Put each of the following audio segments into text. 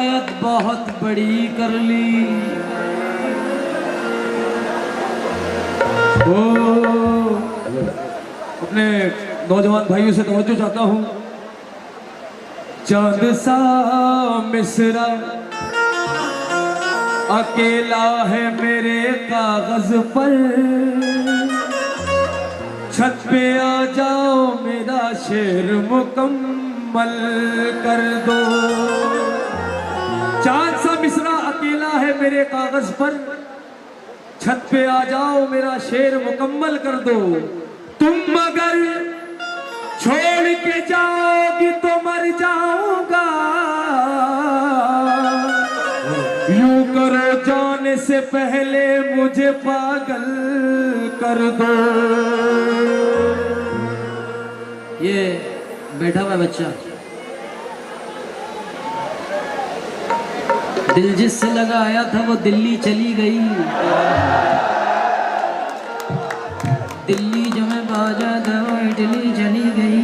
शिकायत बहुत बड़ी कर ली। ओ अपने नौजवान भाइयों से तवज्जो चाहता हूँ। चांद सा मिसरा अकेला है मेरे कागज पर, छत पे आ जाओ मेरा शेर मुकम्मल कर दो। चांद सा मिसरा अकेला है मेरे कागज पर, छत पे आ जाओ मेरा शेर मुकम्मल कर दो। तुम अगर छोड़ के जाओगी तो मर जाऊंगा, यूं करो जाने से पहले मुझे पागल कर दो। ये बैठा हुआ बच्चा दिल जिससे लगाया था वो दिल्ली चली गई। दिल्ली जो मैं बाजा था वो इटली चली गई।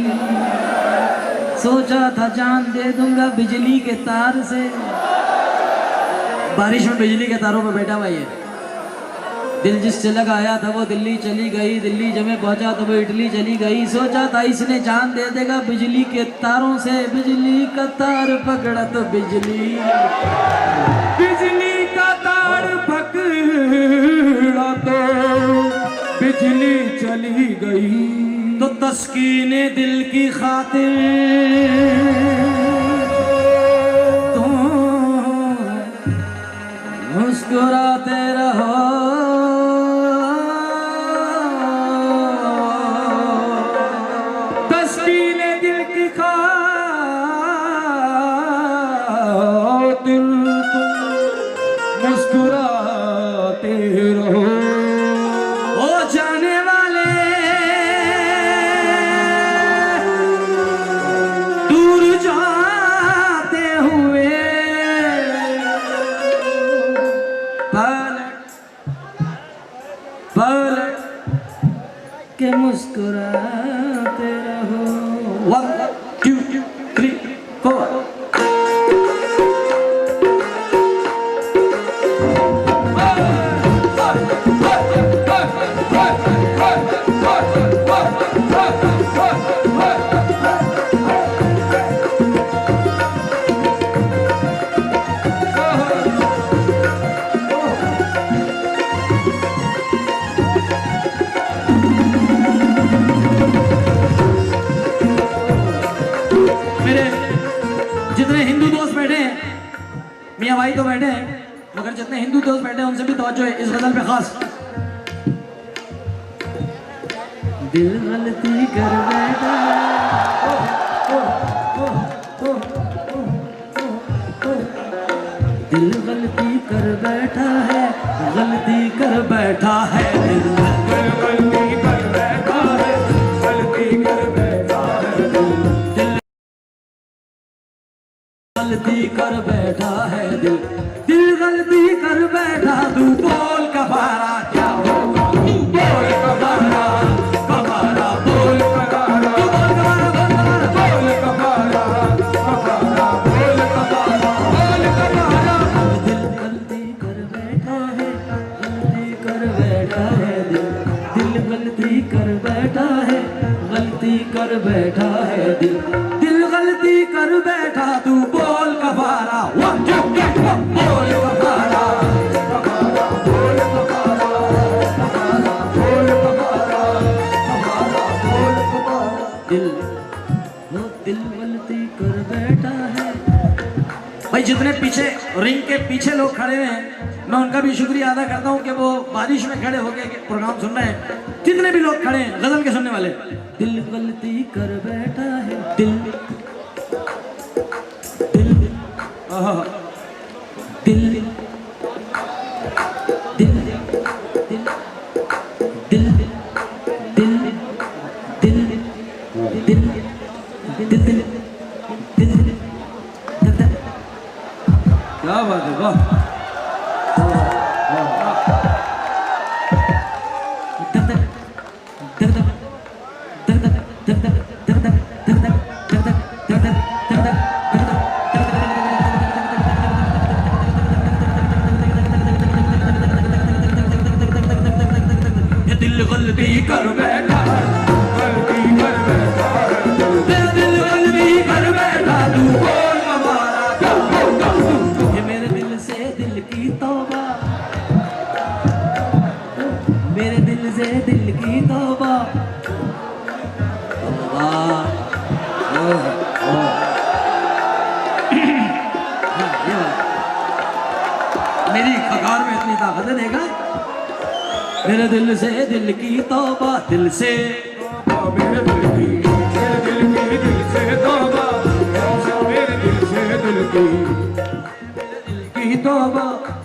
सोचा था जान दे दूंगा बिजली के तार से। बारिश में बिजली के तारों पे बैठा हुआ ये दिल जिससे लगाया था वो दिल्ली चली गई। दिल्ली जब मैं पहुंचा तो वो इटली चली गई। सोचा था इसने जान दे देगा बिजली के तारों से। बिजली का तार पकड़ा तो बिजली का तार पकड़ा तो बिजली चली गई। तो तस्कीने दिल की खातिर तुम मुस्कुराते रहो। तस्कीने दिल की खातिर तुम मुस्कुराते रहो। ओ जाने वाले दूर जाते हुए पलट के मुस्कुराते रहो। 1 2 3 4 जितने हिंदू दोस्त बैठे हैं, मियाँ भाई तो बैठे हैं, मगर जितने हिंदू दोस्त बैठे हैं उनसे भी तवज्जो है इस गजल पे खास। दिल गलती कर बैठा दिल गलती कर बैठा है, गलती कर बैठा है। दिल गलती कर बैठा है, गलती कर बैठा है। गलती कर बैठा है दिल गलती कर बैठा। तू बोल कबारा क्या होगा, तू बोल कबारा कबारा बोल कबारा, तू बोल कबारा बोल कबारा बोल कबारा बोल कबारा। दिल गलती कर बैठा है, गलती कर बैठा है। दिल गलती कर बैठा है, गलती कर बैठा है। दिल गलती कर बैठा। तू बोल कबारा 1 2 3 4 बोल कबारा कबारा बोल कबारा कबारा बोल कबारा कबारा बोल कबारा। दिल गलती कर बैठा है। भाई जितने पीछे रिंग के पीछे लोग खड़े हैं मैं उनका भी शुक्रिया अदा करता हूँ कि वो बारिश में खड़े होकर प्रोग्राम सुन रहे हैं। जितने भी लोग खड़े हैं गजल के सुनने वाले, दिल गलती कर बैठा है। दिल दिल दिल दिल दिल दिल दिल दिल दिल दिल क्या बात है, वाह। गलती कर बैठा है, गलती कर बैठा है, तेरा दिल गलती कर बैठा, तू बोल हमारा क्या होगा। ये मेरे दिल से दिल की तौबा, मेरे दिल से दिल की तौबा, मेरी खगार में इतनी ताकत है, देखा। मेरे दिल से दिल की तौबा, दिल से तौबा, मेरे दिल की, मेरे दिल की, दिल से तौबा, मेरे दिल से दिल की तौबा,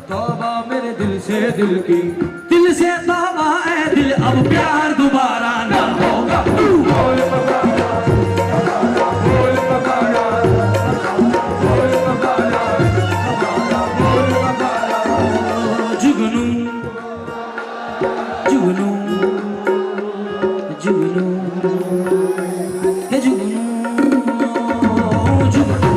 तौबा मेरे दिल से दिल की, दिल से तौबा है दिल, अब प्यार दोबारा ना होगा। बोल पकाया, बोल पकाया, बोल पकाया, बोल पकाया, जुगनू जुगनू जुगनू हे जुगनू जुगनू,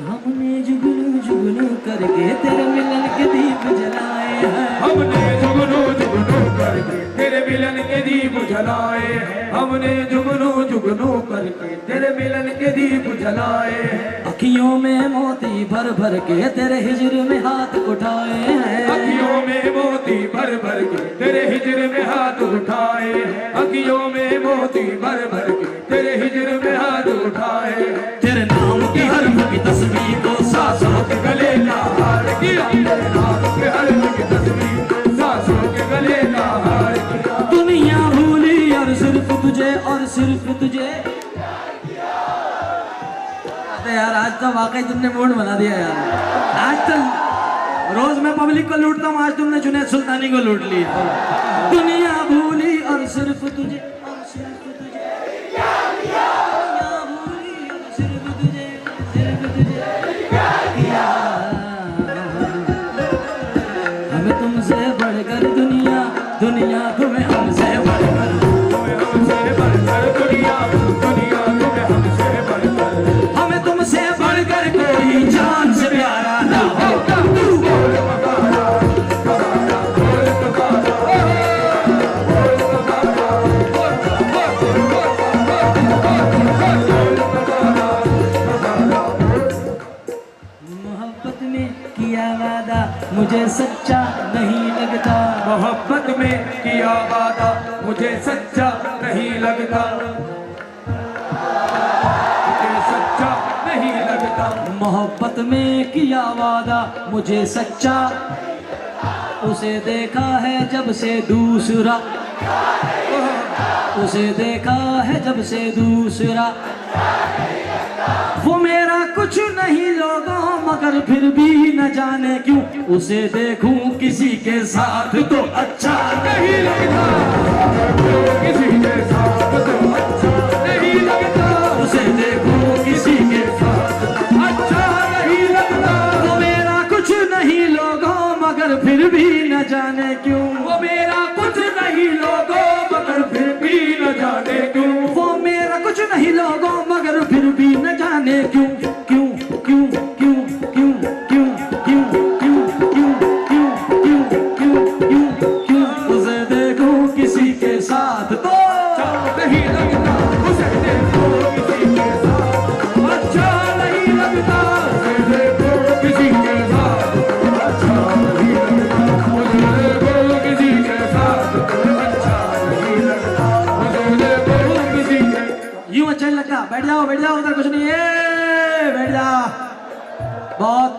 हमने जुगनू जुगनू करके तेरे मिलन के दीप जलाए हैं, हमने जुगनू जुगनू करके तेरे मिलन के दीप जलाए हैं, हमने जुगनू जुगनू करके तेरे मिलन के दीप जलाए हैं, अखियों में मोती भर भर के तेरे हिजर में हाथ उठाए हैं, अखियों में मोती भर भर के तेरे हिजर में हाथ उठाए हैं, अखियों में मोती भर भर के तेरे हिजर में हाथ उठाए हैं, तेरे नाम की हरफ की तस्वीर को सांसों के गले का हार किया, तेरे नाम की हरफ की तस्वीर को सांसों के गले का हार किया, दुनिया भूली और सिर्फ तुझे, और सिर्फ तुझे। यार आज तो वाकई तुमने मूड बना दिया यार, आज तो रोज मैं पब्लिक को लूटता हूँ, आज तुमने जुनैद सुल्तानी को लूट लिया। दुनिया भूली और सिर्फ तुझे, और सिर्फ तुझे, दुनिया भूली और सिर्फ तुझे, सिर्फ तुझे किया। हमें तुमसे बढ़कर दुनिया, दुनिया तुम्हें हमसे बढ़कर, तुम्हें हमसे बढ़कर दुनिया, दुनिया तुम्हें हमसे बढ़कर, हमें तुमसे बढ़कर कोई जान से प्यारा ना होगा। बोल पकाया, पकाया, बोल पकाया, बोल पकाया, बोल पकाया, मोहब्बत में किया वादा मुझे सच्चा नहीं लगता, मोहब्बत में किया वादा मुझे सच्चा नहीं लगता, सच्चा नहीं लगता, मोहब्बत में किया वादा मुझे सच्चा, उसे देखा है जब से दूसरा, उसे देखा है जब से दूसरा, वो मेरा कुछ नहीं लोगों मगर फिर भी न जाने क्यों, उसे देखूं किसी के साथ तो अच्छा नहीं लगता, किसी के साथ तो अच्छा नहीं लगता, उसे देखूं किसी के साथ अच्छा नहीं लगता, वो मेरा कुछ नहीं लोगों मगर फिर भी न जाने क्यों, वो मेरा कुछ नहीं लोगों मगर फिर भी न जाने क्यों, वो मेरा कुछ नहीं लोगों मगर फिर भी न जाने क्यों, क्यों क्यों क्यों क्यों क्यों क्यों क्यों क्यों क्यों क्यों क्यों क्यों क्यों, उसे देखूं किसी के साथ तो नहीं लगता, उसे देखो किसी के साथ अच्छा नहीं लगता, उसे देखो किसी के साथ अच्छा नहीं लगता, उसे देखो किसी के साथ अच्छा नहीं लगता, उसे देखो किसी के, यूं अच्छा नहीं लगता। बैठ जाओ उधर कुछ नहीं है, बैठ जा, बहुत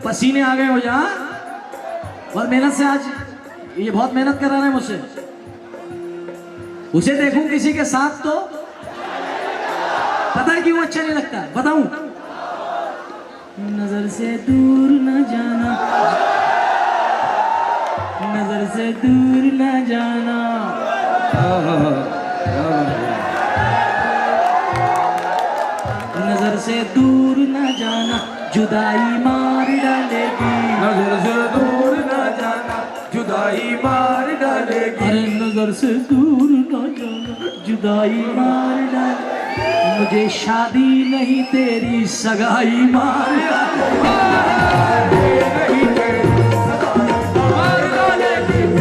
पसीने आ गए मुझे, हाँ बहुत मेहनत से, आज ये बहुत मेहनत कर रहा है मुझसे, उसे देखूं किसी के साथ तो पता है क्यों अच्छा नहीं लगता, बताऊं, नजर से दूर न जाना, नजर से दूर न जाना, नजर से दूर न जाना जुदाई मार डालेगी, नजर से दूर न जाना जुदाई मार डालेगी, अरे नजर से दूर न जाना जुदाई मार डालेगी। मुझे शादी नहीं तेरी सगाई मार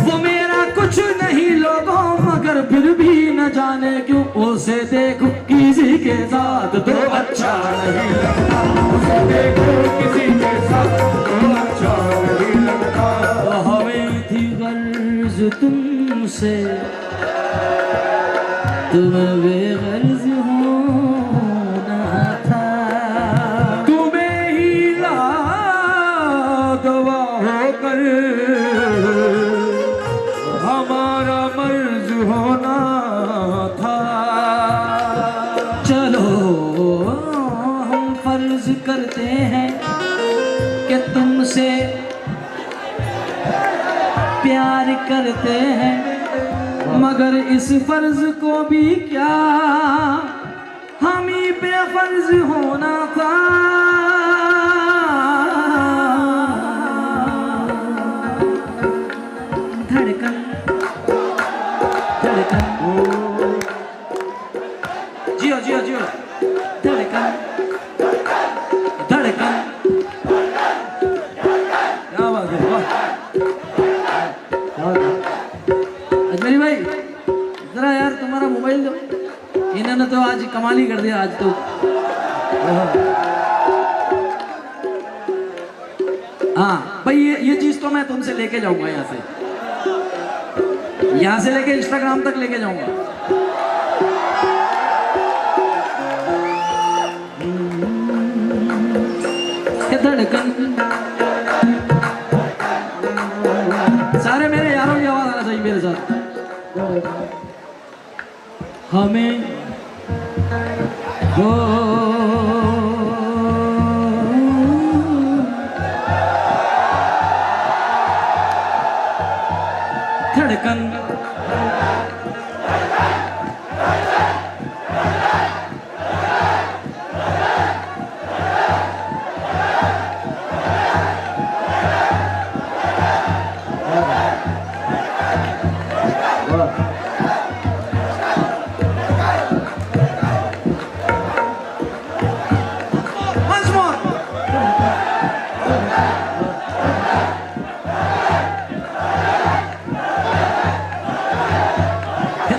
वो मेरा कुछ नहीं लोगों मगर फिर भी न जाने क्यों उसे देखो किसी के साथ तो अच्छा नहीं लगता उसे देखो किसी के साथ तो अच्छा नहीं लगता हमें थी गर्ज तुमसे तुम बेगर्ज होना था तुम्हें ही लाडवा होकर हमारा मर्ज होना था चलो हम फर्ज करते हैं कि तुमसे प्यार करते हैं मगर इस फर्ज को भी क्या हम ही पे फर्ज होना था धड़कन धड़कन जियो जियो जियो धड़कन धड़कन क्या बात है वाह अजमेरी भाई जरा यार तुम्हारा मोबाइल दो इन्होंने तो आज कमाल ही कर दिया आज तो हाँ भाई ये चीज तो मैं तुमसे लेके जाऊंगा यहाँ से लेके इंस्टाग्राम तक लेके जाऊंगा धड़कन सारे मेरे यारों की आवाज आना चाहिए मेरे साथ हमें हो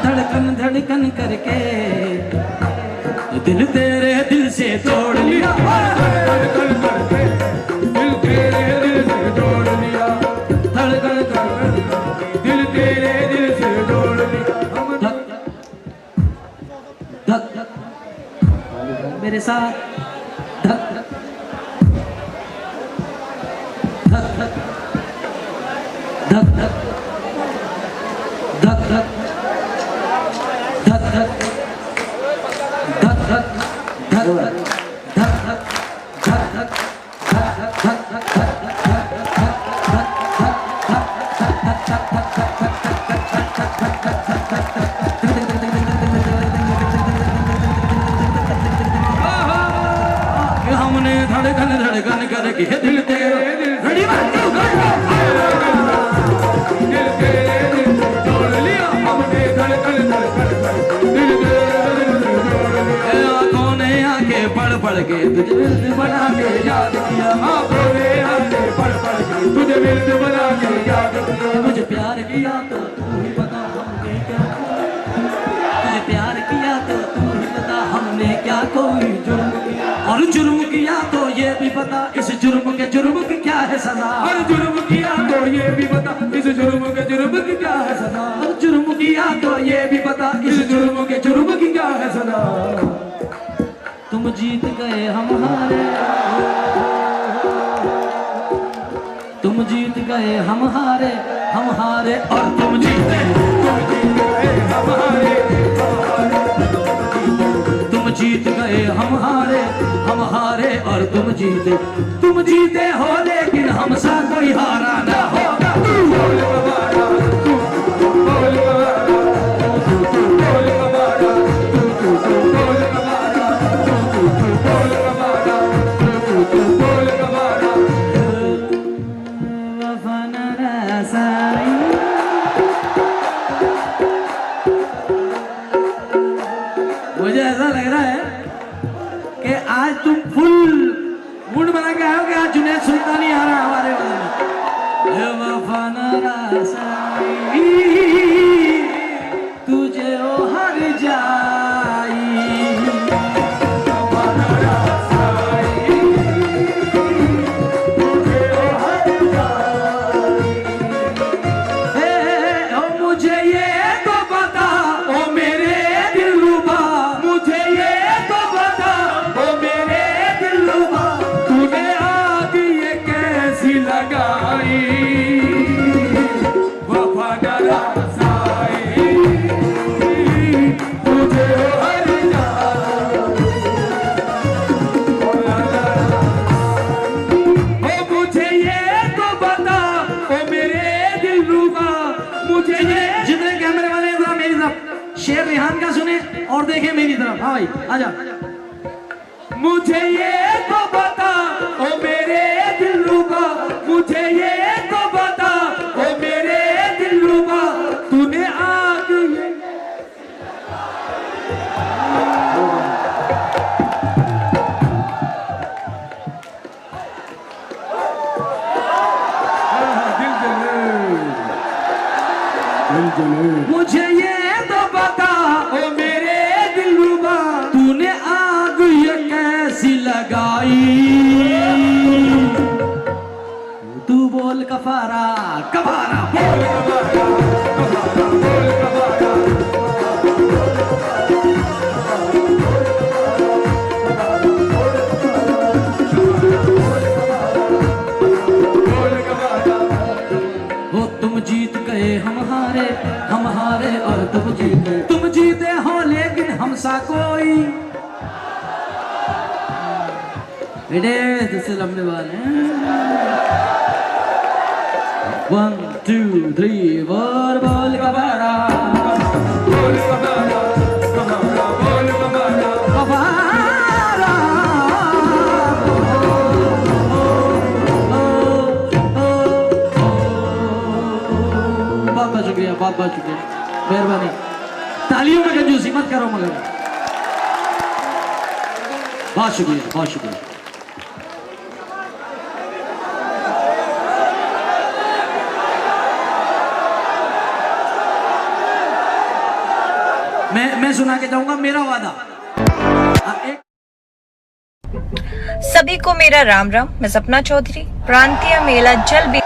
धड़कन धड़कन करके दिल तेरे दिल से तोड़ लिया धड़कन करके दिल तेरे दिल से तोड़ लिया धड़कन करके दिल तेरे दिल से तोड़ लिया धक धक मेरे साथ धक धक धक धक धक धक हमने धड़कन धड़कन करके दिल तेरे दिल तोड़ लिया हमने धड़कन धड़कन दिल आंखों ने आके पढ़ पढ़ के तुझे विर्द बना के याद किया आंखों ने आके पढ़ पढ़ के तुझे विर्द बना के याद किया मुझे प्यार किया तो तू ही बता हमने क्या तुझे प्यार किया तो तू ही बता हमने क्या कोई जुर्म किया और जुर्म किया तो ये भी बता इस जुर्म की क्या है सजा और जुर्म किया तो ये भी बता इस जुर्म की क्या है सजा और जुर्म किया तो ये भी बता इस जुर्म की क्या है सजा तुम जीत गए हम हारे तुम जीत गए हम हारे और तुम जीते हम हारे तुम जीत गए हम हारे और तुम जीते हो लेकिन हमसा कोई हारा ना होगा मुझे ऐसा लग रहा तुम फुल मूड बना के आओगे। आज जुनैद सुल्तानी आ रहा है हमारे वाले में। वफा नारासाई तुझे ओ हर जाई, मुझे ये तो बता ओ मेरे दिलरुबा, मुझे ये तो बता ओ मेरे दिलरुबा, तूने आग ये कैसी लगाई, वफा नारासाई तुझे हर जाई। ओ मुझे ये तो बता ओ मेरे दिलरुबा, मुझे ये। जितने कैमरे वाले हैं जरा मेरी तरफ शेर रेहान का सुने और देखें मेरी तरफ। हाँ भाई आजा। मुझे ये तो बता ओ मेरे दिलरुबा, मुझे ये तो बता ओ मेरे दिलरुबा, तूने आग ये। मुझे ये तो बता ओ मेरे दिलरुबा, तूने आग ये कैसी लगाई, तू बोल कफारा कफारा बोल कफारा कफारा बोल कफारा, हो तुम जीत गए हम हारे और तुम जीते, तुम जीते हो लेकिन हमसा कोई बेटे जिससे लंबे बाल हैं। 1 2 3 4 बोल कबारा बोल कबारा कबारा बोल कबारा कबारा। बहुत शुक्रिया, बहुत शुक्रिया, मेहरबानी। तालियों में कंजूसी मत करो मगर। बहुत शुक्रिया, बहुत शुक्रिया। मैं सुना के जाऊंगा मेरा वादा। सभी को मेरा राम राम। मैं सपना चौधरी। प्रांतीय मेला जल भी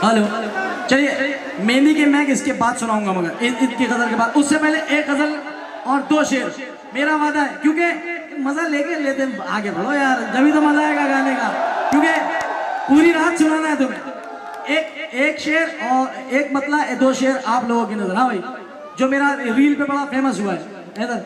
हेलो। चलिए मेहंदी के मैं इसके बाद सुनाऊंगा मगर इसकी गजल के बाद। उससे पहले एक गजल और 2 शेर मेरा वादा है, क्योंकि मजा लेके लेते आगे बढ़ो यार, जब तो मजा आएगा गाने का, क्योंकि पूरी रात सुनाना है तुम्हें। एक शेर और एक मतला 2 शेर आप लोगों की नजर। हाँ भाई, जो मेरा रील पे बड़ा फेमस हुआ है इधर।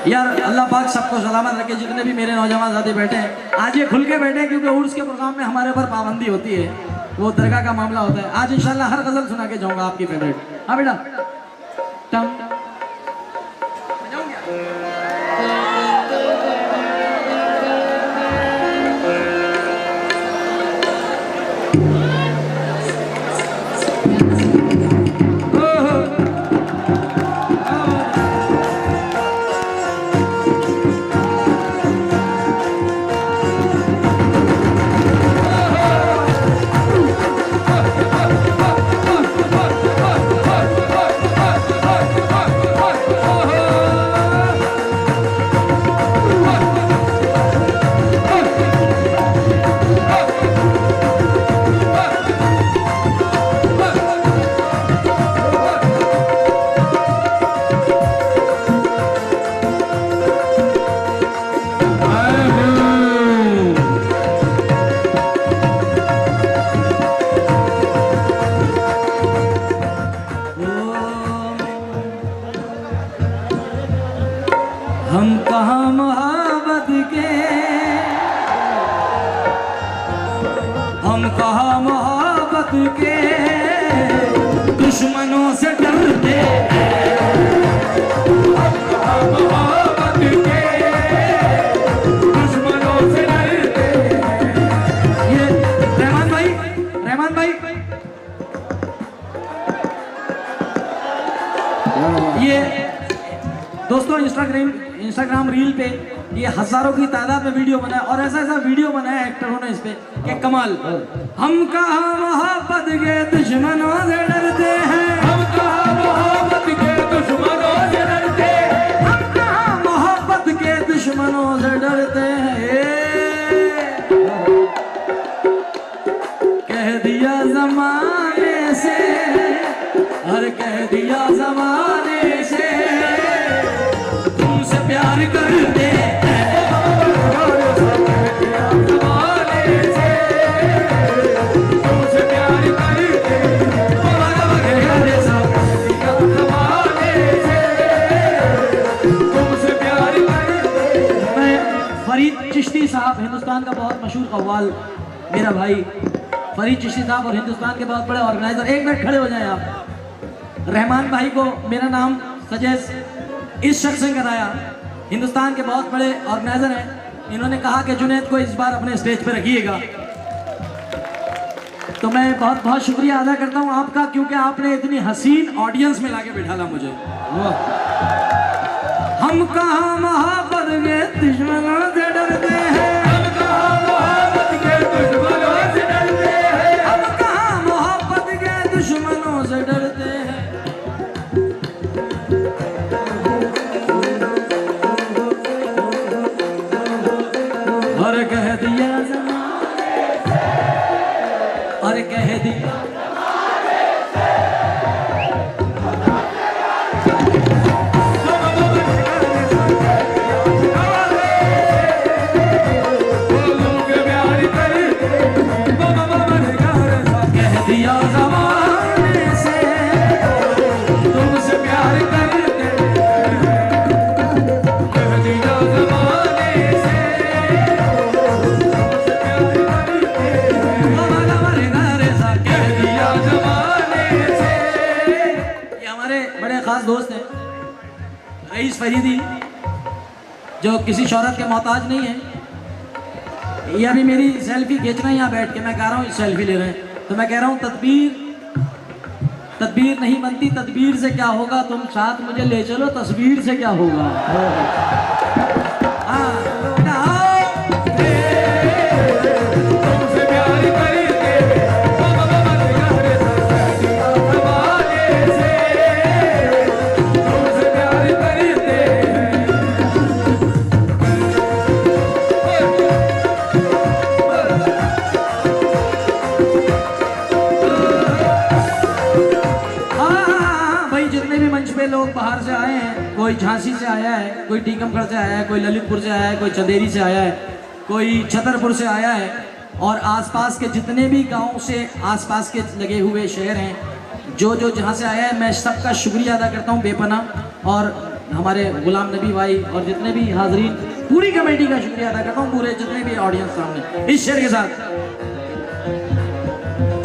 यार अल्लाह पाक सबको सलामत रखे। जितने भी मेरे नौजवान साथी बैठे हैं आज ये खुल के बैठे हैं, क्योंकि उर्स के प्रोग्राम में हमारे ऊपर पाबंदी होती है, वो दरगाह का मामला होता है। आज इंशाल्लाह हर गजल सुना के जाऊंगा आपकी फेवरेट। हाँ बेटा टम हम कहाँ मोहब्बत मोहब्बत के दुश्मनों से डरते हैं, हम कहाँ मोहब्बत के दुश्मनों से डरते हैं। ये रहमान भाई, रहमान भाई, ये दोस्तों इंस्टाग्राम रील पे ये हजारों की तादाद में वीडियो बनाया और ऐसा ऐसा वीडियो बनाया एक्टरों ने इस पे कि कमाल। हम कहाँ मोहब्बत के दुश्मनों से डरते हैं, हम कहाँ मोहब्बत के दुश्मनों से डरते हैं, हम कहाँ मोहब्बत के दुश्मनों से डरते हैं। कह दिया जमाने से, और कह दिया जमाने से तुमसे प्यार करते हैं, तुमसे प्यार करते तुमसे प्यार करते। मैं फरीद चिश्ती साहब, हिंदुस्तान का बहुत मशहूर कव्वाल, मेरा भाई फरीद चिश्ती साहब और हिंदुस्तान के बहुत बड़े ऑर्गेनाइजर, एक मिनट खड़े हो जाएं आप। रहमान भाई को मेरा नाम सजेस्ट इस शख्स ने कराया, हिंदुस्तान के बहुत बड़े ऑर्गेनाइजर हैं। इन्होंने कहा कि जुनैद को इस बार अपने स्टेज पे रखिएगा, तो मैं बहुत बहुत शुक्रिया अदा करता हूं आपका, क्योंकि आपने इतनी हसीन ऑडियंस में लाके बिठाला मुझे। हम कहाँ मोहब्बत के दुश्मनों से डरते हैं, हम कहाँ मोहब्बत के दुश्मनों से डरते हैं, हम कहाँ मोहब्बत के दुश्मनों से डरते हैं। और कह दिया ज़माने से, और कह दिया दोस्त है रईस फरीदी, जो किसी शोहरत के मोहताज नहीं है। ये अभी मेरी सेल्फी खींचना यहाँ बैठ के, मैं कह रहा हूँ सेल्फी ले रहे हैं, तो मैं कह रहा हूँ तदबीर नहीं बनती, तदबीर से क्या होगा, तुम साथ मुझे ले चलो, तस्वीर से क्या होगा। लोग बाहर से आए हैं, कोई झांसी से आया है, कोई टीकमगढ़ से आया है, कोई ललितपुर से आया है, कोई चंदेरी से आया है, कोई छतरपुर से आया है, और आसपास के जितने भी गांव से आसपास के लगे हुए शहर हैं, जो जहाँ से आया है, मैं सबका शुक्रिया अदा करता हूँ बेपनाह। और हमारे गुलाम नबी भाई और जितने भी हाजरीन, पूरी कमेटी का शुक्रिया अदा करता हूँ, पूरे जितने भी ऑडियंस सामने इस शेर के साथ।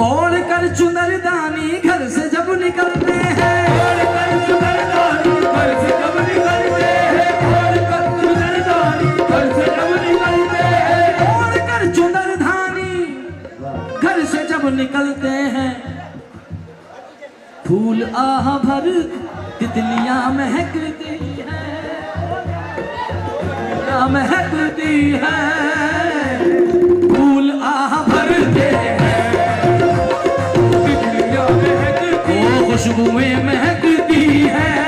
ओढ़ कर चुनरदानी घर से जब निकलते हैं, ओढ़ कर चुनरदानी घर से जब निकलते हैं, ओढ़ कर चुनरदानी घर से जब निकलते हैं, ओढ़ कर चुनरदानी घर से जब निकलते हैं, फूल आह भर तितलियां महकती हैं, महकती हैं, फूल आह भरते हैं, खुशबुएं महकती हैं,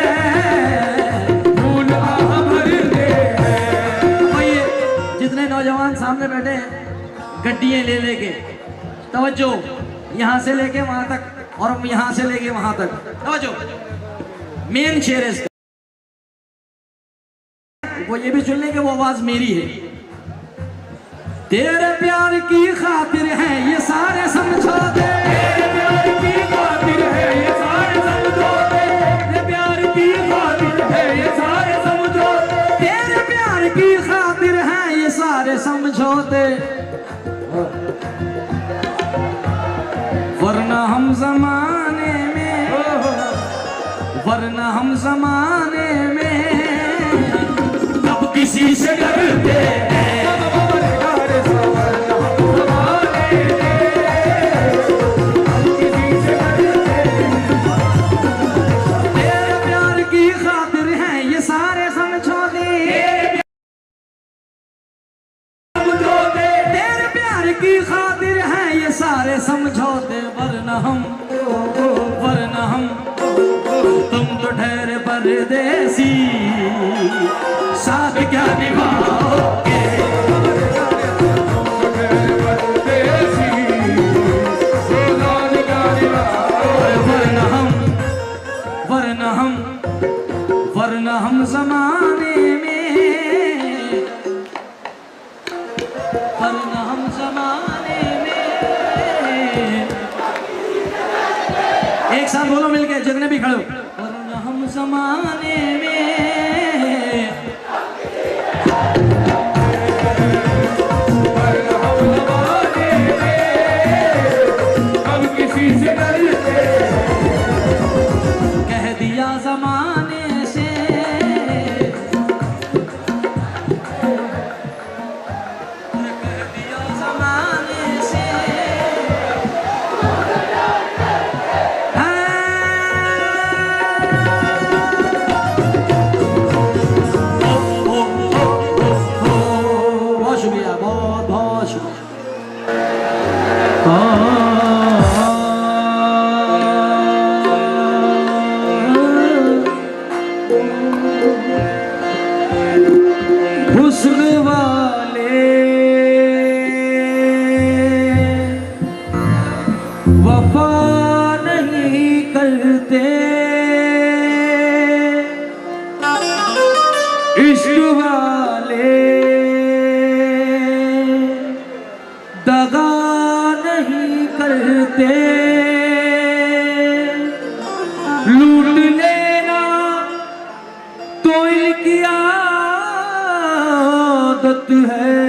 फूल आह भरते हैं। भाई जितने नौजवान सामने बैठे हैं गड्डियां ले लेके, तवज्जो, यहाँ से लेके वहां तक और यहाँ से लेके वहां तक, तवज्जो, मेन शेर है वो, ये भी सुन ले कि वो आवाज मेरी है। तेरे प्यार की खातिर है ये सारे समझौते, तेरे प्यार की खातिर है ये सारे समझौते, तेरे प्यार की खातिर है ये सारे समझौते, तेरे प्यार की खातिर है ये सारे समझौते, वरना हम जमाने में कब किसी से डरते हैं। तेरे प्यार की खातिर हैं ये सारे समझौते, तेरे प्यार की खातिर हैं ये सारे समझौते, वरना हम तुम तो ठहरे परदेसी, साथ क्या निभाओगे। वरना हम जमाने में, वरना हम जमाने में। एक साथ बोलो मिलके, जितने भी खड़े हो। वरना हम जमाने में हम किसी से डरते, कह दिया जमाने से, कह दिया जमाने से। बहुत शुक्रिया, बहुत बहुत शुक्रिया। हुस्न वाले वफा नहीं करते, इश्क वाले दगा नहीं करते, लूट लेना तो इनकी आदत है,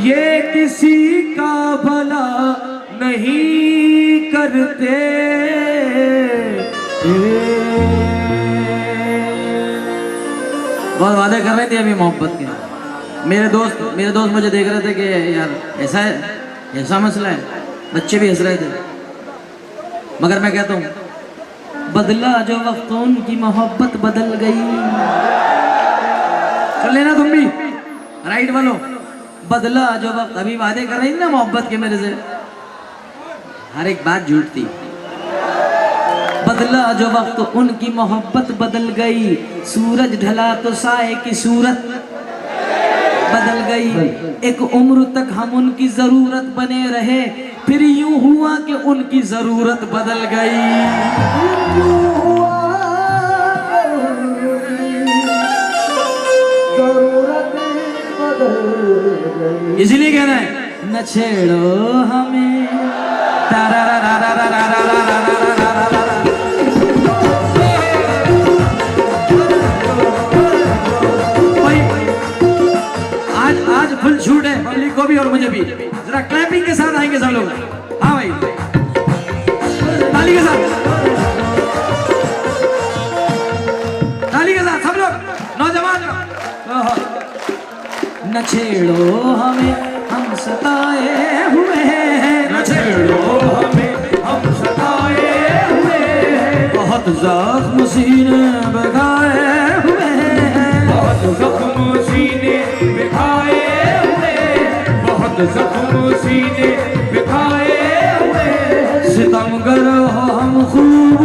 ये किसी का भला नहीं करते। बहुत वादे कर रहे थे अभी मोहब्बत के। मेरे दोस्त मुझे देख रहे थे कि यार ऐसा है, ऐसा मसला है, बच्चे भी हंस रहे थे। मगर मैं कहता हूँ बदला जो वक्त उनकी मोहब्बत बदल गई। चल लेना तुम भी राइट वालों। बदला जो वक्त, अभी वादे कर रही ना मोहब्बत के मेरे से, हर एक बात झूठ थी। बदला जो वक्त उनकी मोहब्बत बदल गई, सूरज ढला तो साए की सूरत बदल गई। एक उम्र तक हम उनकी जरूरत बने रहे, फिर यूं हुआ कि उनकी जरूरत बदल गई। इसलिए कहना है न छेड़ो हमें, आज फुल छूट है पब्लिक को भी और मुझे भी। जरा क्लैपिंग के साथ आएंगे सब लोग। हाँ भाई, ताली के साथ, ताली के साथ सब लोग नौजवान। न छेड़ो हमें हम सताए हुए हैं, न छेड़ो हमें हम सताए हुए हैं, बहुत जख्म सीने बगाए हुए हैं, बहुत जख्म सीने बिखाए हुए, बहुत जख्म सीने बिखाए हुए। सितमगर हो हम खूब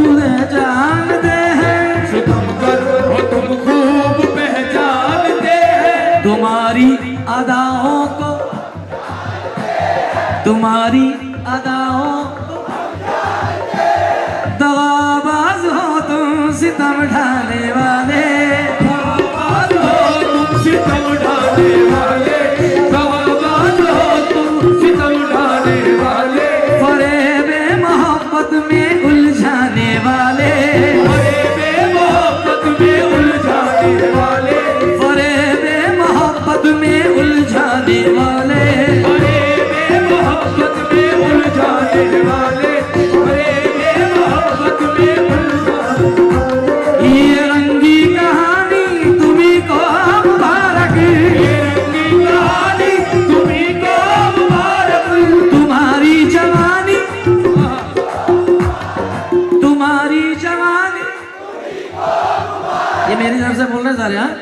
जानते हैं, सितमगर हो तुम खूब पहचानते हैं, तुम्हारी अदाओं को, तुम्हारी अदाओं को दगाबाज हो तुम सितम ढाने वाले, दगाबाज हो तुम सितम ढाने वाले, दगाबाज हो तुम सितम ढाने वाले, फरेबे मोहब्बत में उलझाने वाले, फरेबे मोहब्बत में उलझाने वाले, फरेबे मोहब्बत में उलझाने वाले, फरेबे मोहब्बत में उलझाने वाले, फरेबे मोहब्बत में उलझाने ये मेरी तरफ से बोल रहे हैं सारे। हाँ,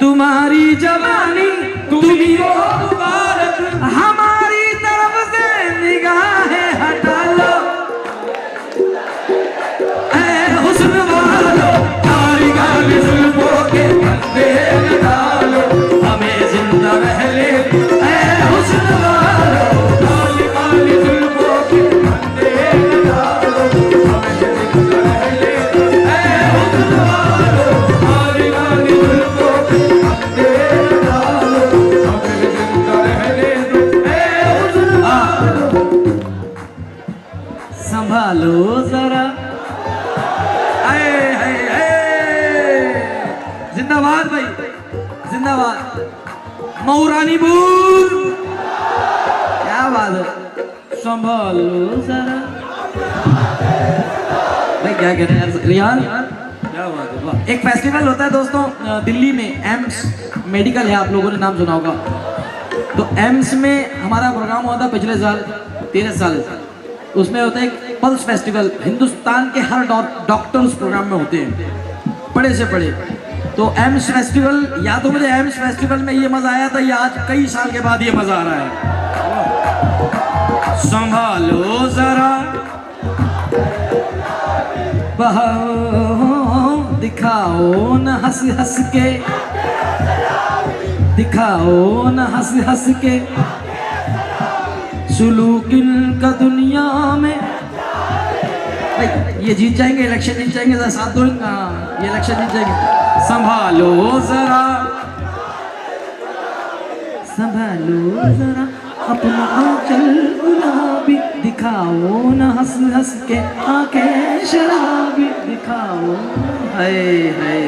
तुम्हारी जवानी तुम्ही को मुबारक, हमारी तरफ से निगाहें हटा लो, ऐ हुस्न वालो काली काली जुल्फों के पर्दे लगा लो, हमें जिंदा रह ले ऐ हुस्न वालो काली काली जुल्फों के पर्दे लगा लो, हमें जिंदा रह ले ऐ हुस्न वालो काली काली जुल्फों के पर्दे लगा लो, हमें जिंदा रह ले ऐ हुस्न वालो। संभालो जरा, जिंदाबाद भाई, जिंदाबाद। मऊरानी बूर, क्या बात है, संभालो जरा भाई, क्या कह रहे हैं रियान, क्या बात है, वाह। एक फेस्टिवल होता है दोस्तों दिल्ली में, एम्स मेडिकल है, आप लोगों ने नाम सुना होगा। तो एम्स में हमारा प्रोग्राम हुआ था पिछले साल, 13 साल। उसमें होता है एक पल्स फेस्टिवल, हिंदुस्तान के हर डॉक्टर उस प्रोग्राम में होते हैं, बड़े से बड़े। तो एम्स फेस्टिवल, या तो मुझे एम्स फेस्टिवल में ये मजा आया था, या आज कई साल के बाद ये मजा आ रहा है। संभालो जरा, बहाओ दिखाओ न हंस हंस के, दिखाओ न हंस हंस के, सुलूकिन का दुनिया में। ये जीत जाएंगे, इलेक्शन जीत जाएंगे, साथ दो इनका, ये इलेक्शन जीत जाएंगे। संभालो जरा, संभालो जरा अपना आंचल गुलाबी, दिखाओ न हंस हंस के आंखें शराबी, दिखाओ हाय हाय।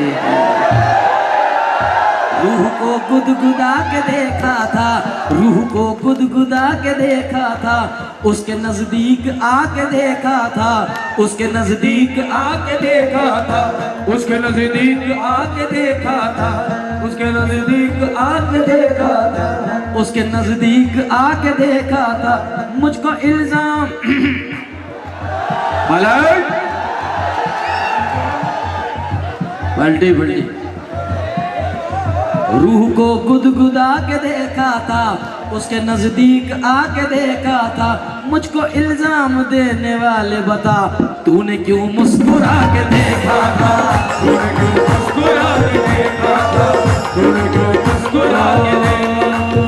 रूह को गुदगुदा के देखा था, रूह को गुदगुदा के देखा था, उसके नजदीक आके देखा था, उसके नजदीक आके देखा था, उसके नजदीक आके देखा था, उसके नजदीक आके देखा था, उसके नजदीक आके देखा था, मुझको इल्जाम पलटी पलटी। रूह को गुदगुदा के देखा था, उसके नजदीक आके देखा था, मुझको इल्जाम देने वाले बता, तूने क्यों मुस्कुरा के देखा था, तूने क्यों मुस्कुरा के देखा था, तूने क्यों मुस्कुरा के देखा था।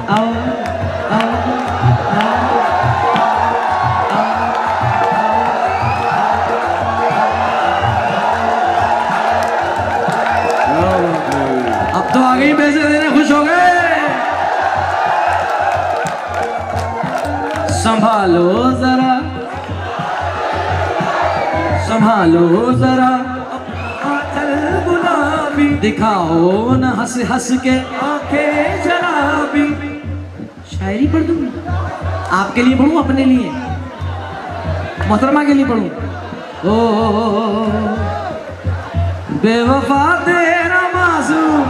आओ आओ अब तो आ गई पैसे देने, खुश हो गए। संभालो जरा, संभालो जरा आंचल गुलाबी, दिखाओ न हंस हंस के आंखें शराबी। शायरी पढ़ दूं, आपके लिए पढ़ूं, अपने लिए, मोहतरमा के लिए पढ़ूं। ओ बेवफा तेरा मासूम,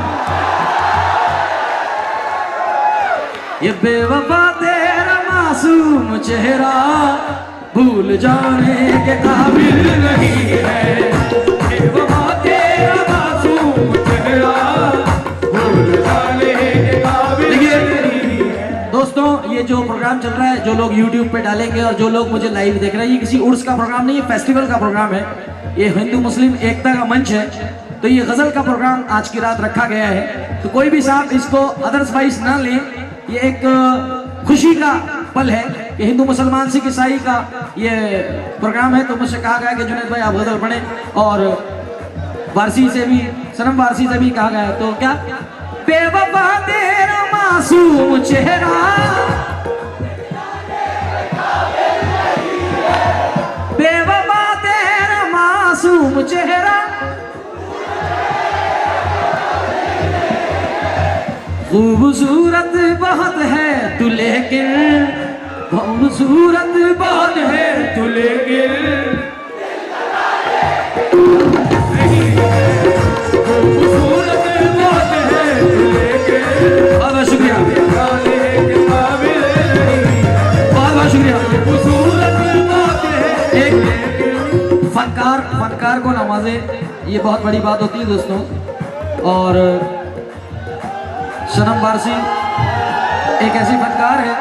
ये बेवफा तेरा मासूम चेहरा भूल जाने के काबिल नहीं है, बेवफा तेरा मासूम चेहरा भूल जाने के काबिल नहीं है। दोस्तों ये जो प्रोग्राम चल रहा है, जो लोग YouTube पे डालेंगे और जो लोग मुझे लाइव देख रहे हैं, ये किसी उर्स का प्रोग्राम नहीं है, फेस्टिवल का प्रोग्राम है। ये हिंदू मुस्लिम एकता का मंच है, तो ये गजल का प्रोग्राम आज की रात रखा गया है। तो कोई भी साहब इसको अदरवाइज ना लें, ये एक खुशी का पल है कि हिंदू मुसलमान सिख ईसाई का ये प्रोग्राम है। तो मुझसे कहा गया कि जुनैद भाई आप गजल पढ़ें, और वारसी से भी, सनम वारसी से भी कहा गया। तो क्या, बेवफा तेरा मासूम चेहरा, बेवफा तेरा मासूम चेहरा, खूबसूरत बहुत है तू लेकिन, खूबसूरत बहुत है तू लेकिन, खूबसूरत बहुत है तू लेकिन। बहुत बहुत शुक्रिया, बहुत बहुत शुक्रिया। फनकार को नवाजे, ये बहुत बड़ी बात होती है दोस्तों। और सनम वारसी एक ऐसी फनकार है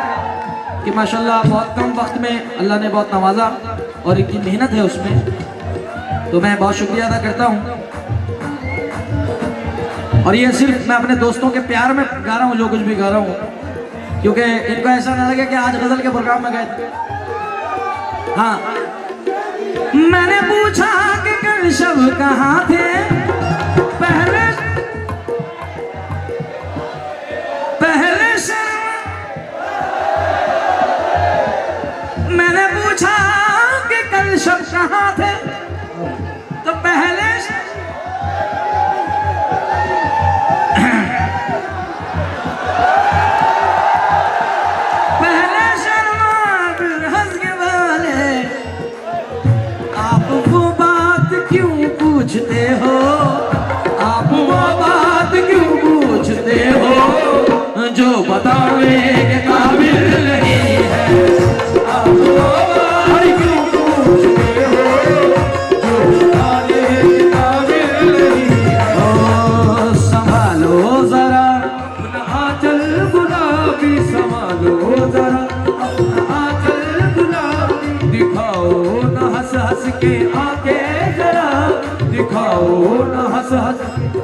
कि माशाल्लाह बहुत कम वक्त में अल्लाह ने बहुत नवाजा और इनकी मेहनत है उसमें, तो मैं बहुत शुक्रिया अदा करता हूँ। और ये सिर्फ मैं अपने दोस्तों के प्यार में गा रहा हूँ जो कुछ भी गा रहा हूँ, क्योंकि इनको ऐसा ना लगे कि आज गजल के प्रोग्राम में गए थे। हाँ, मैंने पूछा कि कल शब कहाँ थे, पहले से मैंने पूछा कि कल शब कहाँ थे, तो पहले शर्मा फिर हंस के बोले, आप वो बात क्यों पूछते हो, आप वो बात क्यों पूछते हो जो बताने के काबिल नहीं है, आप वो बात क्यों पूछते हो जो बताने के काबिल नहीं है। ओ संभालो जरा अपना आंचल गुलाबी, संभालो जरा अपना आंचल गुलाबी, दिखाओ ना हंस हंस के आंखें जरा, दिखाओ ना हंस हंस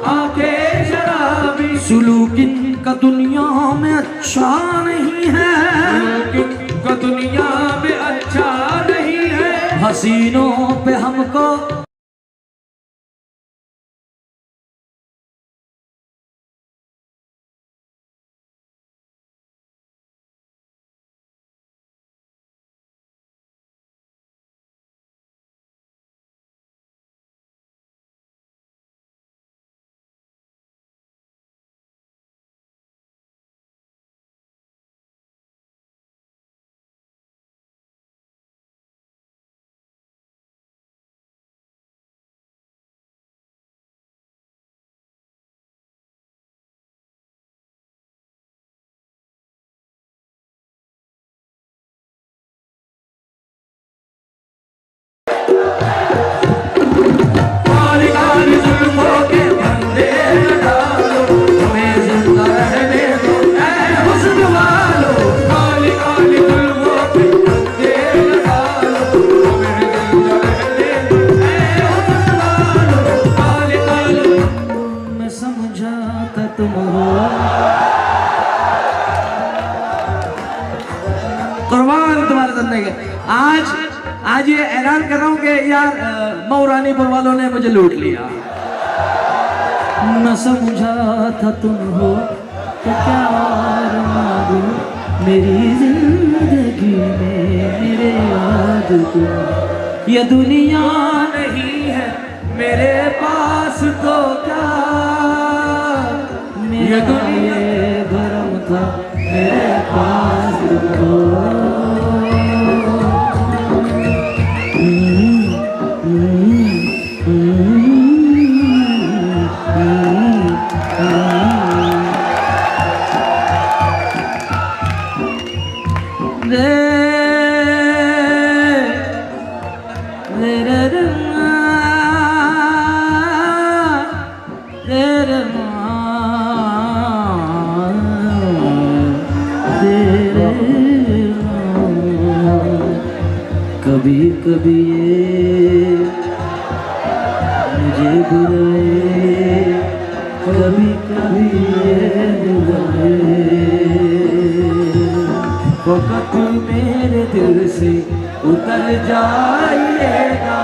आंखें शराबी। सुलूकिन का दुनिया में अच्छा नहीं है, सुलूकिन का दुनिया में अच्छा नहीं है, हसीनों पे हमको आज ये ऐलान कर रहा हूँ कि यार मऊरानीपुर वालों ने मुझे लूट लिया। न समझा था तुम हो तो क्या मांगू, मेरी जिंदगी में मेरे याद तुम, ये दुनिया नहीं है मेरे पास तो क्या, ये दुनिया भरम था मेरे पास तो। कभी कभी ये मुझे बुलाए, कभी कभी ये बुलाए, वक्त मेरे दिल से उतर जाइएगा,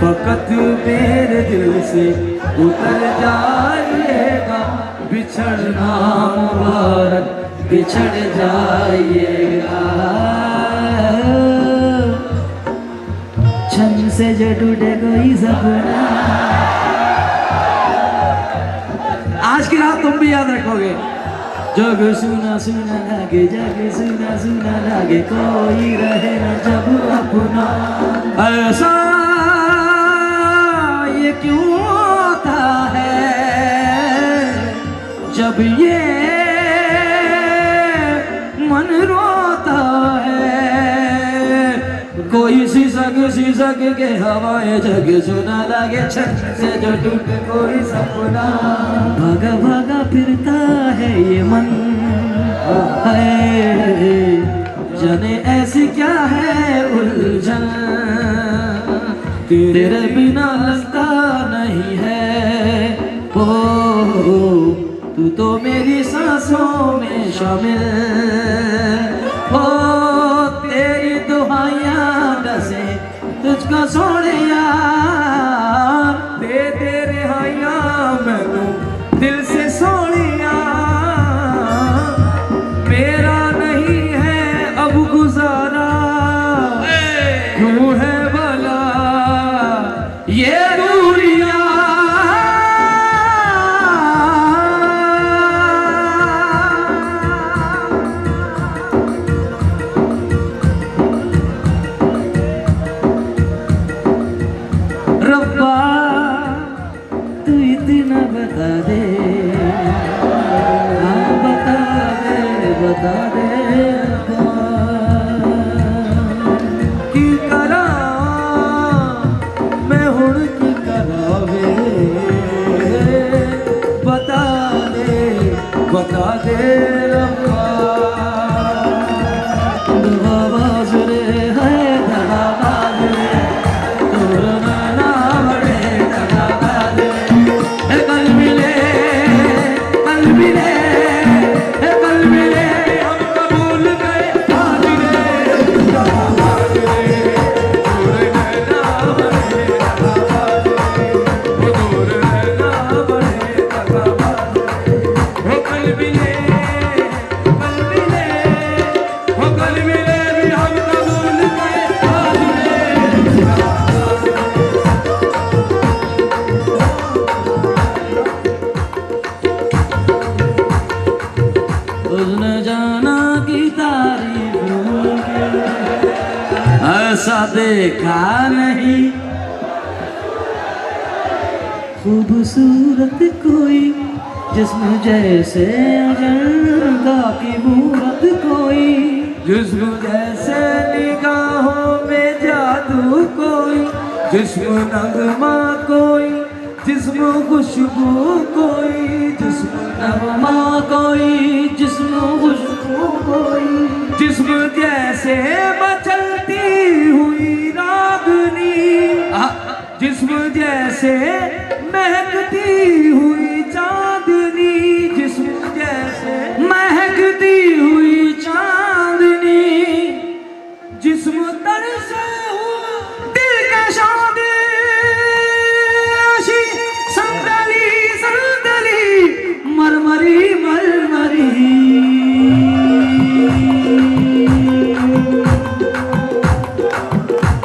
वक्त मेरे दिल से उतर जाइएगा, बिछड़ना मुबारक बिछड़ जाइएगा, छन से जो टूटे कोई सपना। आज की रात तुम भी याद रखोगे, जग सुना सुना लागे, जग सुना सुना लागे, कोई रहे न जब अपना। ऐसा ये क्यों होता है जब ये मन रोता है, शीशक के हवाएं जग सुना लगे छत से जो टूट कोई सपना। भागा भागा फिरता है ये मन है, जाने ऐसी क्या है उलझन, तेरे बिना लगता नहीं है। ओ तू तो मेरी सांसों में शामिल, ओ तेरी दुहाइयां दसे तुझको सोने यार, दे दे रिहाइयां मैनू दिल से सोनिया। मेरा नहीं है अब गुजारा, क्यों है भला ये दूरियां। रब्बा तू इतना बता दे, हाँ बता दे रब्बा, की करा मैं हुण की करा वे, बता दे रब्बा। दगाबाज रे है दगाबाज रे, उसने जाना की तारीफ ऐसा देखा नहीं, खूबसूरत कोई जिस्म जैसे अजंता की मूरत कोई, जिस्म जैसे निगाहों में जादू कोई, जिस्म नगमा कोई, जिस्म खुशबू कोई, जिस्म नगमा कोई, जिस्म खुशबू कोई, जिस्म जैसे मचलती हुई रागनी, जिस्म जैसे महकती हुई चांदनी, जिस्म जैसे महकती हुई चांदनी, जिस्म तरसे हुआ दिल का शादी, संदली संदली मरमरी मरमरी,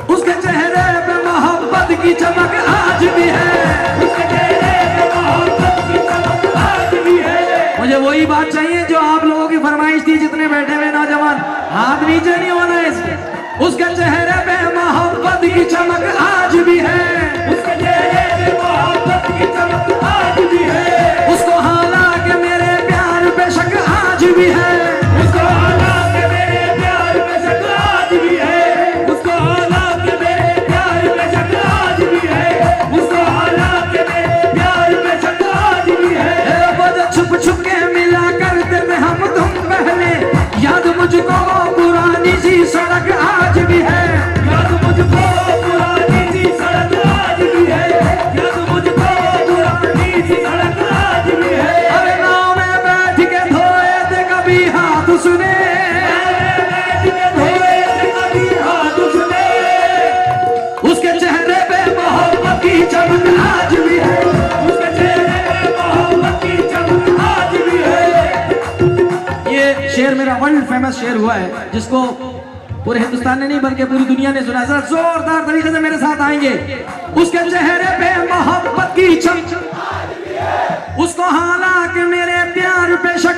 उसके चेहरे पे मोहब्बत की चमक आज भी है, उसके चेहरे पे मोहब्बत की चमक आज भी है। मुझे वही बात चाहिए जो आप लोगों की फरमाइश थी, जितने बैठे हुए नौजवान हाथ नीचे नहीं होना इसके। उसके चेहरे पे मोहब्बत की चमक आज भी है, उसके चेहरे पे मोहब्बत की चमक आज भी है। उसको हालांकि मेरे प्यार पे शक आज भी है, उसको हालांकि मेरे प्यार पे शक आज भी है, उसको हालांकि मेरे प्यार पे शक आज भी है, उसको हालांकि मेरे प्यार पे शक आज भी है। वो जो छुप छुप के मिला करते थे हम तुम पहले, याद मुझको वो पुरानी सी सड़क आज भी है, याद मुझको पुरानी सी सड़क आज भी है, याद मुझको पुरानी सी सड़क आज भी है। अरे नाव में बैठ के धोए थे कभी हाथ सुने, बैठ के धोए थे कभी हाथ सुने, उसके चेहरे पे मोहब्बत की चमक आज भी है, उसके चेहरे पे मोहब्बत की चमक आज भी है। ये शेर मेरा वर्ल्ड फेमस शेर हुआ है, जिसको पूरे हिंदुस्तान ने नहीं बल्कि पूरी दुनिया ने सुना। जरा जोरदार तरीके से मेरे साथ आएंगे। उसके चेहरे पे मोहब्बत की चमक, उसको हालांकि मेरे प्यार पे शक,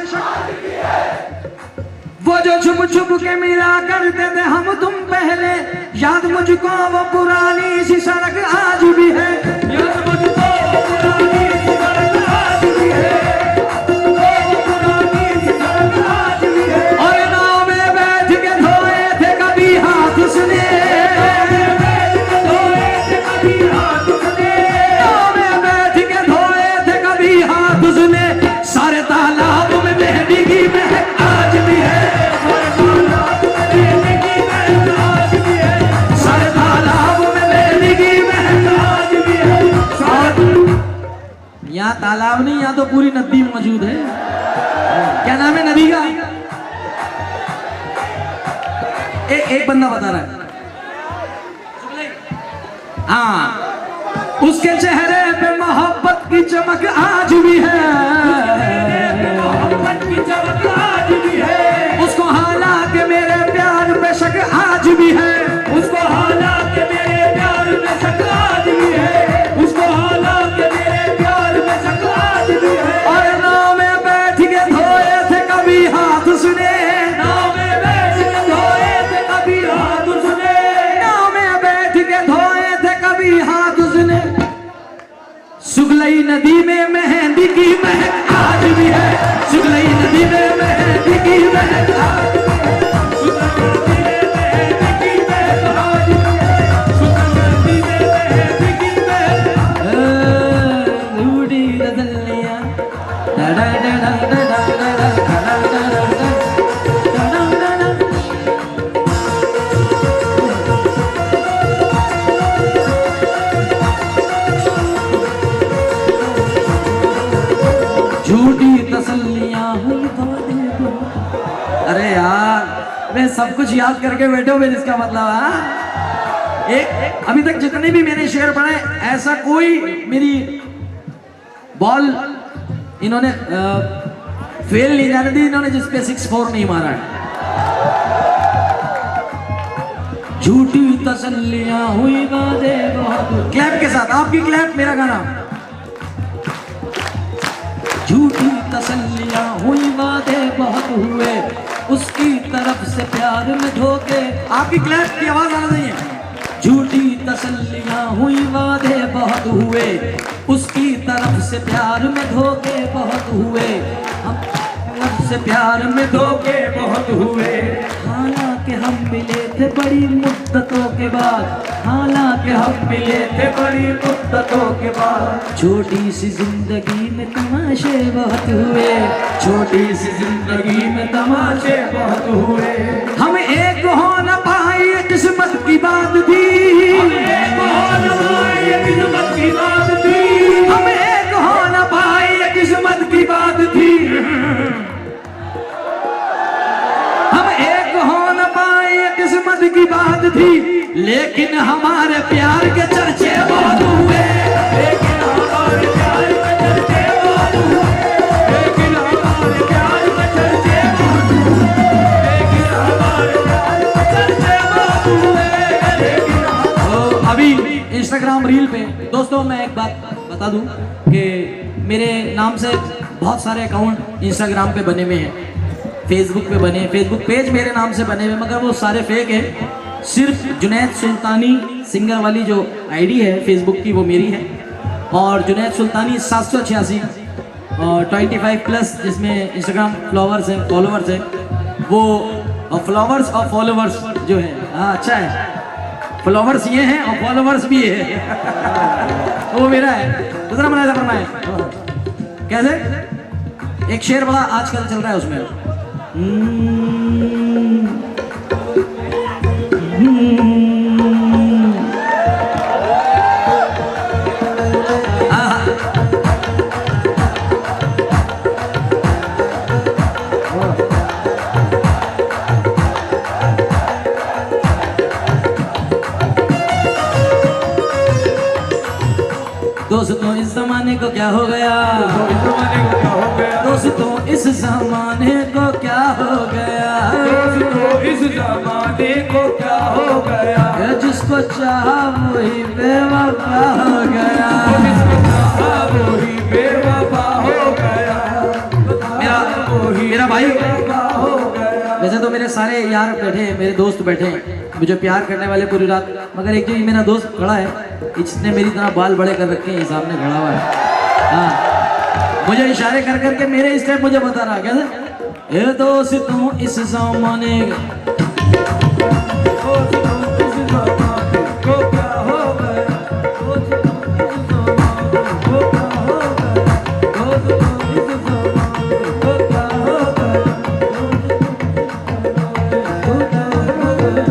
वो जो छुप छुप के मिला करते थे हम तुम पहले, याद मुझको वो पुरानी सी सड़क आज भी है, याद मुझको वो पुरानी सी सड़क आज भी है, वो पुरानी सी सड़क आज भी है। और नाव में बैठ के धोए थे कभी हाथ सुने, तालाब नहीं, यहाँ तो पूरी नदी मौजूद है। क्या नाम है नदी का? एक बंदा बता रहा है। हाँ, उसके चेहरे पे मोहब्बत की चमक आज भी है, मोहब्बत की चमक आज भी है। उसको हालांकि मेरे प्यार पे शक आज भी है, उसको हालांकि मेरे प्यार पे शक आज भी है, उसको हालांकि मेरे प्यार पे शक आज भी है। और नाव में बैठ के धोए थे कभी हाथ सुने, नाव में बैठ के धोए थे कभी हाथ सुने, नाव में बैठ के धोए थे कभी हाथ सुने। सुगलई नदी में मेहंदी की महक आज भी है, सुगलई नदी में मेहंदी की महक आज भी है, सुगलई नदी में मेहंदी की महक आज भी है, सुगलई नदी में मेहंदी की महक। रूडी रदलिया डा डा डा डा डा डा डा डा डा डा। झूठी तसल्लियां हुई तो। अरे यार, मैं सब कुछ याद करके बैठे हुए, इसका मतलब है एक अभी तक जितने भी मैंने शेर पढ़े, ऐसा कोई मेरी बॉल इन्होंने फेल नहीं जाने दी, इन्होंने जिसपे 6-4 नहीं मारा है। झूठी तसल्लियां हुई वादे बहुत। क्लैप के साथ, आपकी क्लैप, मेरा गाना। झूठी तसल्लियां हुई वादे बहुत हुए, उसकी तरफ से प्यार में धोखे। आपकी क्लैप की आवाज आना चाहिए। झूठी तसल्लियां हुई वादे बहुत हुए, उसकी तरफ से प्यार में धोखे बहुत हुए, हम तरफ से प्यार में धोखे बहुत हुए। हालांकि हम मिले थे बड़ी मुद्दतों के बाद, हालांकि हम मिले थे बड़ी मुद्दतों के बाद। छोटी सी जिंदगी में तमाशे बहुत हुए, छोटी सी जिंदगी में तमाशे बहुत हुए। हम एक हो न पाए ये किस्मत की बात थी, हम एक हो न पाए ये किस्मत की बात थी, हम एक हो न पाए ये किस्मत की बात थी, हम एक हो न पाए ये किस्मत की बात थी। लेकिन हमारे प्यार के चर्चे बहुत हुए, लेकिन हमारे प्यार के चर्चे बहुत हुए, लेकिन हमारे प्यार के चर्चे बहुत हुए, लेकिन हमारे प्यार के चर्चे बहुत हुए, लेकिन अभी इंस्टाग्राम रील पे दोस्तों मैं एक बात बता दूं कि मेरे नाम से बहुत सारे अकाउंट इंस्टाग्राम पे बने हुए हैं, फेसबुक पे बने, फेसबुक पेज मेरे नाम से बने हुए, मगर वो सारे फेक है। सिर्फ जुनैद सुल्तानी सिंगर वाली जो आईडी है फेसबुक की वो मेरी है, और जुनैद सुल्तानी 786 और 25+ जिसमें इंस्टाग्राम फॉलोवर्स हैं वो फ्लावर्स और फॉलोवर्स जो है, हाँ अच्छा है, फॉलोवर्स ये हैं और फॉलोवर्स भी है वो मेरा है। दूसरा बनाया फरमाए कैसे, एक शेर बड़ा आजकल चल रहा है उसमें, दोस्तों इस जमाने को क्या हो गया, दोस्तों इस जमाने को क्या हो गया, दोस्तों इस जमाने को क्या हो गया, जिसको चाहा वही बेवफा हो गया, जिसको चाहा वही बेवफा हो गया, मेरा भाई हो गया। वैसे तो मेरे सारे यार बैठे, मेरे दोस्त बैठे मुझे प्यार करने वाले पूरी रात, मगर एक जो ये मेरा दोस्त खड़ा है इसने मेरी तरह बाल बड़े कर रखे हैं, सामने खड़ा हुआ है, हाँ मुझे इशारे कर करके मेरे स्टेप मुझे बता रहा कैसे, ए दोस्तों इस जमाने को क्या हो गया,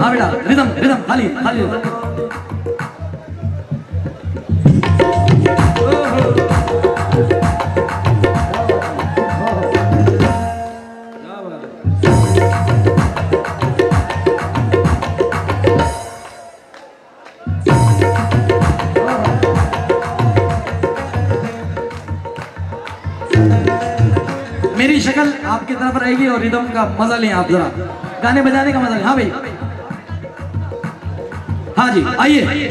हाँ बेटा रिदम रिदम खाली खाली तरफ रहेगी और रिदम का मजा लें आप जरा, गाने बजाने का मजा लें। हाँ भाई, हाँ जी आइए।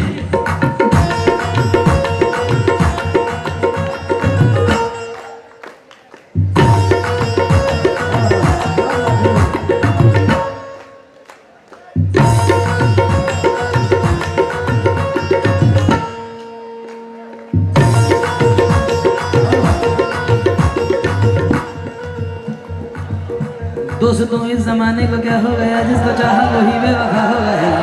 दोस्तों इस जमाने को क्या हो गया, जिसको चाहा वही बेवफा हो गया।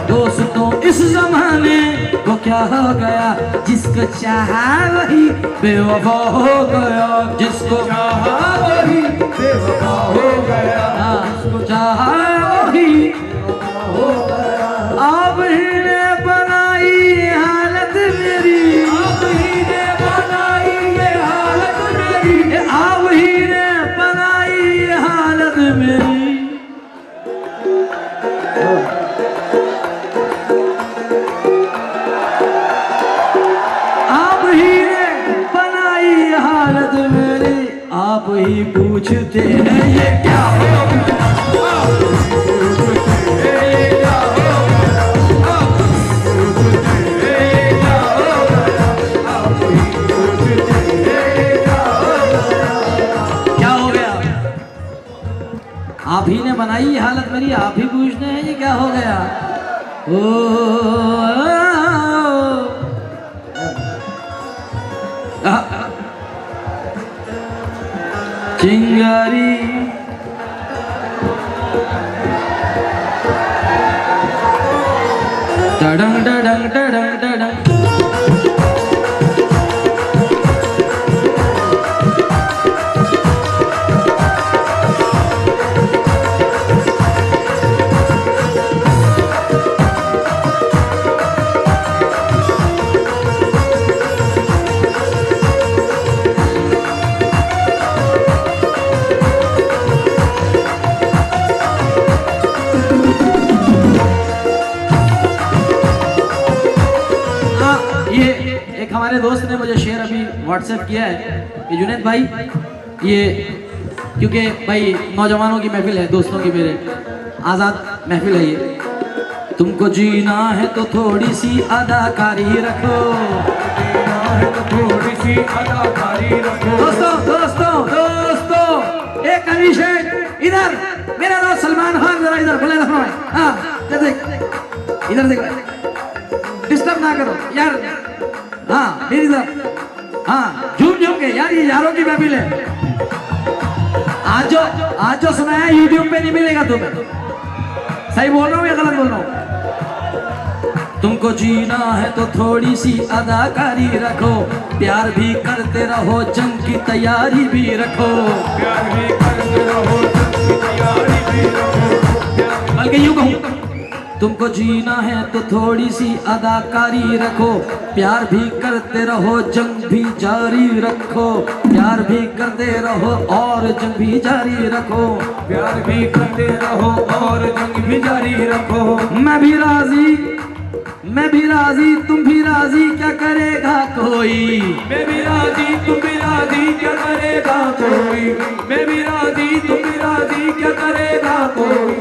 दोस्तों इस जमाने को क्या हो गया, जिसको चाहा वही बेवफा हो गया। जिसको चाहा वही बेवफा हो गया, जिसको चाहा वही हो गया। आप ही ने बनाई हालत मेरी, आप ही ने बनाई ये हालत मेरी, आप ही ने बनाई ये हालत मेरी। आप ही ने बनाई ये हालत मेरी, आप ही पूछते हैं ये क्या हो गया। आप ही ने बनाई ये हालत मेरी, आप ही पूछते हैं ये क्या हो गया। ओ चिंगारी डडंग डडंग डडंग डडंग। हमारे दोस्त ने मुझे शेयर अभी व्हाट्सएप किया है कि जुनैद भाई ये, क्योंकि भाई नौजवानों की महफिल है, दोस्तों की, मेरे आज़ाद महफिल है ये। तुमको जीना है तो थोड़ी सी अदाकारी रखो, तो थोड़ी सी अदाकारी रखो। दोस्तों दोस्तों दोस्तों एक अभिषेक इधर, मेरा दोस्त सलमान खान जरा इधर बोले ना। हाँ इधर देख, डिस्टर्ब ना करो यार। हाँ मेरी तरफ, हाँ झूम झूम के यार, ये यारों की महफिल है। आज जो सुना है यूट्यूब पे नहीं मिलेगा तुम्हें। सही बोल रहा हूँ या गलत बोल रहा हूँ? तुमको जीना है तो थोड़ी सी अदाकारी रखो, प्यार भी करते रहो, जंग की तैयारी भी रखो। प्यार भी करते रहो, जंग की तैयारी भी रखो। बल्कि यूं कहूँ, तुमको जीना है तो थोड़ी सी अदाकारी रखो, प्यार भी करते रहो, जंग भी जारी रखो। प्यार भी करते रहो और जंग भी जारी रखो। प्यार भी करते रहो और जंग भी जारी रखो। मैं भी राजी तुम भी राजी, क्या करेगा कोई। मैं भी राजी तुम भी राजी, क्या करेगा कोई। मैं भी राजी तुम भी राजी, क्या करेगा कोई।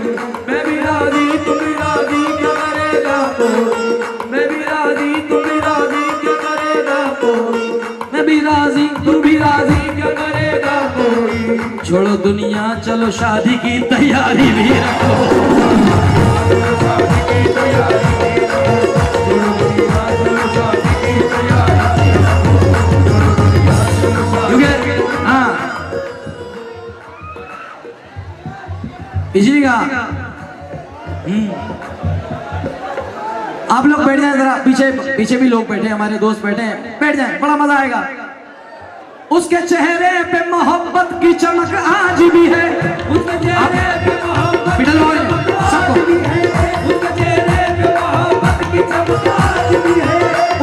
मैं भी राजी तुम भी राजी, क्या करेगा कोई। मैं भी राजी तुम भी राजी, क्या करेगा कोई। मैं भी राजी तुम भी राजी, क्या करेगा कोई। छोड़ो दुनिया चलो शादी की तैयारी भी रखो। शादी की तैयारी भी रखो। इसीगा आप लोग बैठ जाए जरा, पीछे भी लोग बैठे, हमारे दोस्त बैठे हैं, बैठ जाए, बड़ा मजा आएगा। उसके चेहरे पे मोहब्बत की चमक आज भी है, उसके चेहरे पे मोहब्बत की चमक आज भी है, उसके चेहरे पे मोहब्बत की चमक आज भी है।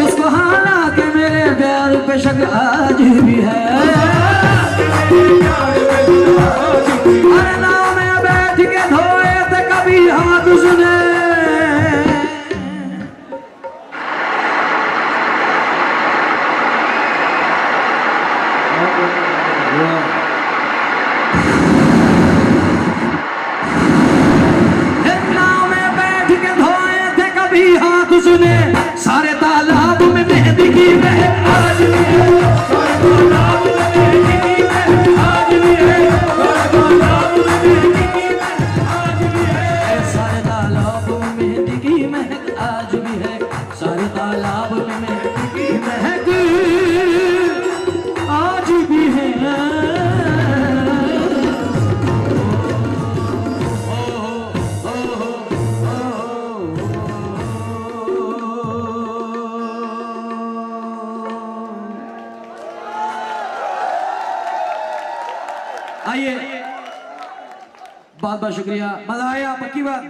उसको हालांकि मेरे प्यार पे शक आज भी है। अरे नाव में बैठ के धोए थे कभी हाथ उसने, मेहंदी की महक आज भी है, कायनात में मेहंदी की महक आज भी है, कायनात में मेहंदी की महक आज भी है। सारे तालाब में मेहंदी की महक आज भी है, सारे तालाब में मेहंदी की महक आज भी है। आइए, बहुत बहुत शुक्रिया, मजा आया पक्की बात।